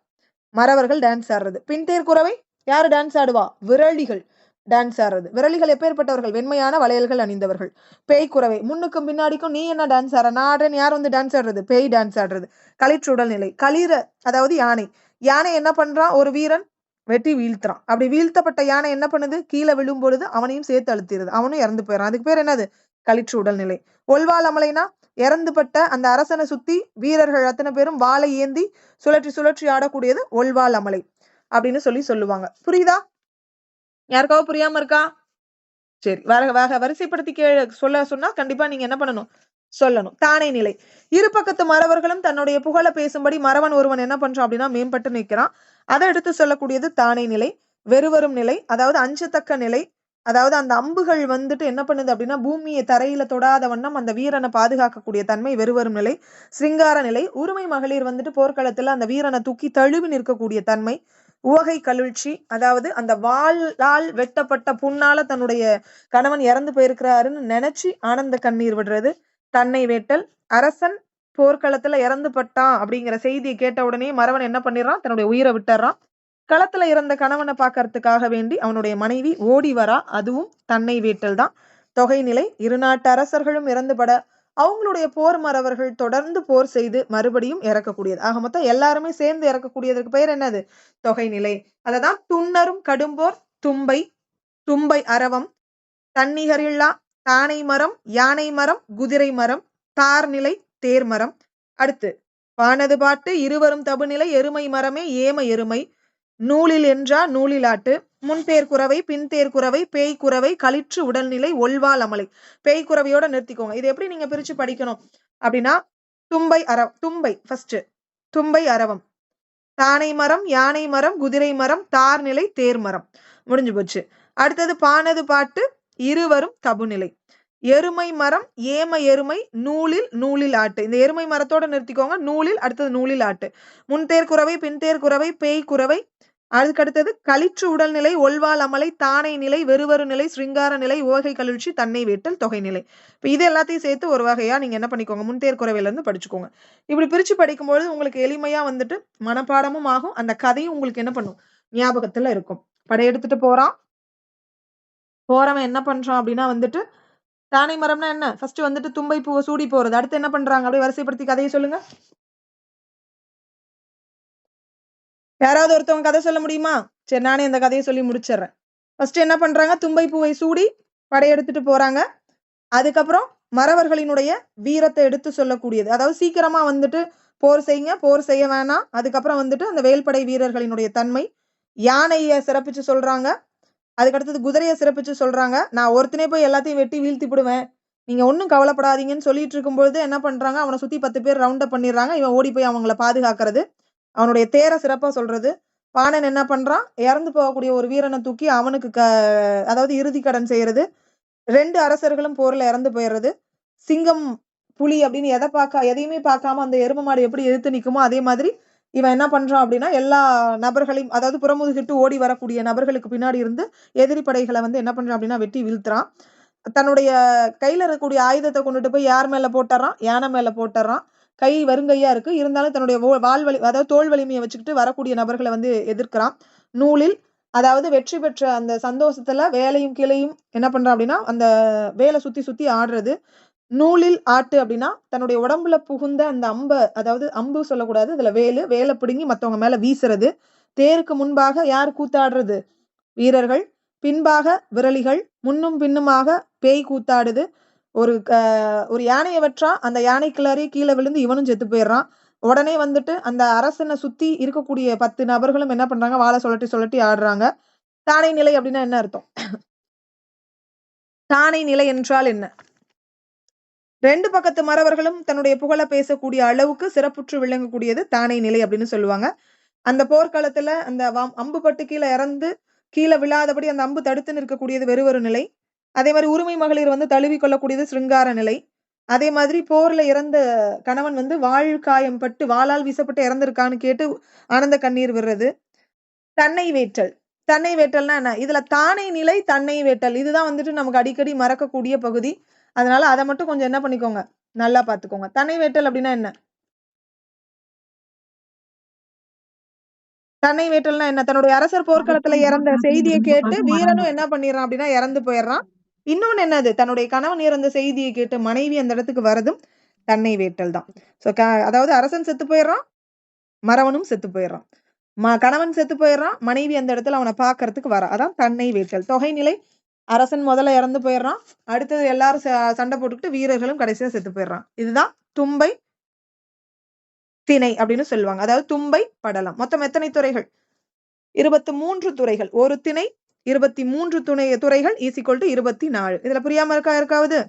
Speaker 1: மறவர்கள் டான்ஸ் ஆடுறது. பின்தேர் குறவை யாரு டான்ஸ் ஆடுவா? விரலிகள் டான்ஸ் ஆடுறது. விரலிகள் எப்பேற்பட்டவர்கள்? வெண்மையான வளையல்கள் அணிந்தவர்கள். பேய் குறவை. முன்னுக்கும் பின்னாடிக்கும் நீ என்ன டான்ஸ் ஆடுற, நான் ஆடுறேன்னு யார் வந்து டான்ஸ் ஆடுறது? பேய் டான்ஸ் ஆடுறது. களிற்றுடல் நிலை. களிர அதாவது யானை என்ன பண்றான்? ஒரு வீரன் வெட்டி வீழ்த்துறான். அப்படி வீழ்த்தப்பட்ட யானை என்ன பண்ணுது? கீழே விழும் பொழுது அவனையும் சேர்த்து அழுத்திடுது. அவனும் இறந்து போயிடறான். அதுக்கு பேர் என்னது? களிற்று உடல் நிலை. ஒல்வால் அமலைனா இறந்துபட்ட அந்த அரசனை சுத்தி வீரர்கள் அத்தனை பேரும் வாளை ஏந்தி சுழற்றி சுழற்றி ஆடக்கூடியது ஒல்வால் அமலை அப்படின்னு சொல்லுவாங்க. புரியுதா? யாருக்காவது புரியாம இருக்கா? சரி, வரிசைப்படுத்தி சொல்ல சொன்னா கண்டிப்பா நீங்க என்ன பண்ணணும்? சொல்லணும். தானே நிலை. இரு பக்கத்து மறவர்களும் தன்னுடைய புகழ பேசும்படி மறவன் ஒருவன் என்ன பண்றான் அப்படின்னா மேம்பட்டு நிற்கிறான். அதை எடுத்து சொல்லக்கூடியது தானே நிலை. வெறுவரும் நிலை, அதாவது அஞ்சத்தக்க நிலை. அதாவது அந்த அம்புகள் வந்துட்டு என்ன பண்ணுது அப்படின்னா பூமியை தரையில தொடாத வண்ணம் அந்த வீரனை பாதுகாக்கக்கூடிய தன்மை வெறுவரும் நிலை. சிங்கார நிலை. உரிமை மகளிர் வந்துட்டு போர்க்களத்துல அந்த வீரனை தூக்கி தழுவி நிற்கக்கூடிய தன்மை. உவகை கழுழ்ச்சி, அதாவது அந்த வாளால் வெட்டப்பட்ட புண்ணால தன்னுடைய கணவன் இறந்து போயிருக்கிறாருன்னு நினைச்சு ஆனந்த கண்ணீர் விடுறது. தன்னை வேட்டல். அரசன் போர்க்களத்துல இறந்து பட்டான் அப்படிங்கிற செய்தியை கேட்ட உடனே மறவன் என்ன பண்ணிடுறான்? தன்னுடைய உயிரை விட்டுறான். களத்துல இறந்த கணவனை பார்க்கறதுக்காக வேண்டி அவனுடைய மனைவி ஓடி வரா. அதுவும் தன்னை வேட்டல் தான். தொகை நிலை. இரு நாட்டு அரசர்களும் இறந்துபட அவங்களுடைய போர் மறவர்கள் தொடர்ந்து போர் செய்து மறுபடியும் இறக்கக்கூடியது. ஆக மொத்தம் எல்லாருமே சேர்ந்து இறக்கக்கூடியதுக்கு பெயர் என்னது? தொகை நிலை. அததான் துன்னரும் கடும்போர். தும்பை அரவம். தன்னிகரில்லா தானை மரம், யானை மரம், குதிரை மரம், தார்நிலை, தேர்மரம். அடுத்து பானது பாட்டு. இருவரும் தபுநிலை. எருமை மரமே ஏம எருமை. நூலில் என்றா நூலிலாட்டு. முன்தேர் குறவை, பின்தேர் குறவை, பேய் குறவை, களிற்று உடல்நிலை, ஒல்வால் அமலை. பேய் குறவையோட நிறுத்திக்கோங்க. இது எப்படி நீங்க பிரிச்சு படிக்கணும் அப்படின்னா தும்பை ஃபர்ஸ்ட். தும்பை அரவம். தானை மரம், யானை மரம், குதிரை மரம், தார்நிலை, தேர்மரம். முடிஞ்சு போச்சு. அடுத்தது பானது பாட்டு. இருவரும் தபுநிலை. எருமை மரம், ஏம எருமை, நூலில் ஆட்டு. இந்த எருமை மரத்தோட நிறுத்திக்கோங்க. நூலில், அடுத்தது நூலில் ஆட்டு. முன்தேர் குறவை, பின்தேர் குறவை, பேய் குறவை. அதுக்கு அடுத்தது களிற்று உடல்நிலை, ஒல்வால் அமலை, தானை நிலை, வெறுவரு நிலை, சிருங்கார நிலை, ஓகை கழுழ்ச்சி, தன்னை வேட்டல், தொகை நிலை. இப்ப இது எல்லாத்தையும் சேர்த்து ஒரு வகையா நீங்க என்ன பண்ணிக்கோங்க? முன்தேர் குறவையில இருந்து படிச்சுக்கோங்க. இப்படி பிரிச்சு படிக்கும்போது உங்களுக்கு எளிமையா வந்துட்டு மனப்பாடமும் ஆகும். அந்த கதையும் உங்களுக்கு என்ன பண்ணும்? ஞாபகத்துல இருக்கும். படையெடுத்துட்டு போறவன் என்ன பண்றான் அப்படின்னா வந்துட்டு தானை மரம்னா என்ன? ஃபர்ஸ்ட் வந்துட்டு தும்பை பூவை சூடி போறது. அடுத்து என்ன பண்றாங்க? அப்படியே வரிசைப்படுத்தி கதையை சொல்லுங்க. யாராவது ஒருத்தவங்க கதை சொல்ல முடியுமா? சரி, நானே இந்த கதையை சொல்லி முடிச்சிடுறேன். ஃபர்ஸ்ட் என்ன பண்றாங்க? தும்பை பூவை சூடி படையெடுத்துட்டு போறாங்க. அதுக்கப்புறம் மறவர்களினுடைய வீரத்தை எடுத்து சொல்லக்கூடியது. அதாவது சீக்கிரமா வந்துட்டு போர் செய்யுங்க, போர் செய்ய வேணாம். அதுக்கப்புறம் வந்துட்டு அந்த வேல்படை வீரர்களினுடைய தன்மை. யானையை சிறப்பிச்சு சொல்றாங்க. அதுக்கடுத்தது குதிரையை சிறப்பிச்சு சொல்றாங்க. நான் ஒருத்தனே போய் எல்லாத்தையும் வெட்டி வீழ்த்தி விடுவேன், நீங்க ஒன்னும் கவலைப்படாதீங்கன்னு சொல்லிட்டு இருக்கும்போது என்ன பண்றாங்க? அவனை சுத்தி 10 பேர் ரவுண்ட் அப் பண்ணிடுறாங்க. இவன் ஓடி போய் அவங்கள பாதுகாக்கிறது. அவனுடைய தேரை சிறப்பா சொல்றது. பாணன் என்ன பண்றான்? இறந்து போகக்கூடிய ஒரு வீரனை தூக்கி அவனுக்கு அதாவது இறுதி கடன் செய்யறது. 2 அரசர்களும் போர்ல இறந்து போயிடுறது. சிங்கம் புலி அப்படின்னு எதையுமே பார்க்காம அந்த எரும மாடு எப்படி எதிர்த்து நிக்குமோ அதே மாதிரி இவன் என்ன பண்றான் அப்படின்னா எல்லா நபர்களையும், அதாவது புறமுதுகிட்டு ஓடி வரக்கூடிய நபர்களுக்கு பின்னாடி இருந்து எதிரி படைகளை வந்து என்ன பண்றான் அப்படின்னா வெட்டி வீழ்த்துறான். தன்னுடைய கையில இருக்கக்கூடிய ஆயுதத்தை கொண்டுட்டு போய் யார் மேல போட்டுறான்? யானை மேல போட்டுறான். கை வெறுங்கையா இருக்கு. இருந்தாலும் தன்னுடைய வாள் வலி, அதாவது தோல் வலிமையை வச்சுக்கிட்டு வரக்கூடிய நபர்களை வந்து எதிர்க்கிறான். நூலில், அதாவது வெற்றி பெற்ற அந்த சந்தோஷத்துல வேலையும் கிளையும் என்ன பண்றான் அப்படின்னா அந்த வேலை சுத்தி சுத்தி ஆடுறது. நூலில் ஆட்டு அப்படின்னா தன்னுடைய உடம்புல புகுந்த அந்த அதாவது அம்பு சொல்லக்கூடாது, இதுல வேலை பிடுங்கி மத்தவங்க மேல வீசுறது. தேருக்கு முன்பாக யார் கூத்தாடுறது? வீரர்கள். பின்பாக விரலிகள். முன்னும் பின்னுமாக பேய் கூத்தாடுது. ஒரு யானைய வெற்றா, அந்த யானைக்குள்ளாரே கீழே விழுந்து இவனும் செத்து போயிடுறான். உடனே வந்துட்டு அந்த அரசனை சுத்தி இருக்கக்கூடிய 10 நபர்களும் என்ன பண்றாங்க? வாளை சுழட்டி சுழட்டி ஆடுறாங்க. தானை நிலை அப்படின்னா என்ன அர்த்தம்? தானை நிலை என்றால் என்ன? 2 பக்கத்து மறவர்களும் தன்னுடைய புகழ பேசக்கூடிய அளவுக்கு சிறப்புற்று விளங்கக்கூடியது தானை நிலை அப்படின்னு சொல்லுவாங்க. அந்த போர்க்களத்துல அந்த அம்பு பட்டு கீழே விழாதபடி அந்த அம்பு தடுத்து நிற்கக்கூடியது வெறுவொரு நிலை. அதே மாதிரி உரிமை மகளிர் வந்து தழுவி கொள்ளக்கூடியது சிருங்கார நிலை. அதே மாதிரி போர்ல இறந்த கணவன் வந்து காயம் பட்டு வாளால் வீசப்பட்டு இறந்திருக்கான்னு கேட்டு ஆனந்த கண்ணீர் விடுறது. தன்னை வேற்றல். தன்னை வேட்டல்னா என்ன? இதுல தானை நிலை, தன்னை வேட்டல், இதுதான் வந்துட்டு நமக்கு அடிக்கடி மறக்கக்கூடிய பகுதி. அதனால அதை மட்டும் கொஞ்சம் என்ன பண்ணிக்கோங்க, நல்லா பாத்துக்கோங்க. தன்னை வேட்டல் அப்படின்னா என்ன? தன்னை வேட்டல்னா என்ன? தன்னுடைய அரசர் போர்க்களத்துல இறந்த செய்தியை கேட்டு வீரனும் என்ன பண்ணிடுறான் அப்படின்னா இறந்து போயிடுறான். இன்னொன்னு என்னது? தன்னுடைய கணவன் இறந்த செய்தியை கேட்டு மனைவி அந்த இடத்துக்கு வரதும் தன்னை வேட்டல் தான். அதாவது அரசன் செத்து போயிடுறான், மறவனும் செத்து போயிடுறான். கணவன் செத்து போயிடுறான், மனைவி அந்த இடத்துல அவனை பாக்குறதுக்கு வர, அதான் தன்னை வேட்டல். தொகைநிலை, அரசன் முதல்ல இறந்து போயிடுறான், அடுத்தது எல்லாரும் சண்டை போட்டுக்கிட்டு வீரர்களும் கடைசியா செத்து போயிடுறான். இதுதான் தும்பை திணை அப்படின்னு சொல்லுவாங்க. அதாவது தும்பை படலம். மொத்தம் எத்தனை துறைகள்? 23 துறைகள். ஒரு திணை 23 துறைகள் = 24. இதுல புரியாம இருக்கா யாருக்காவது?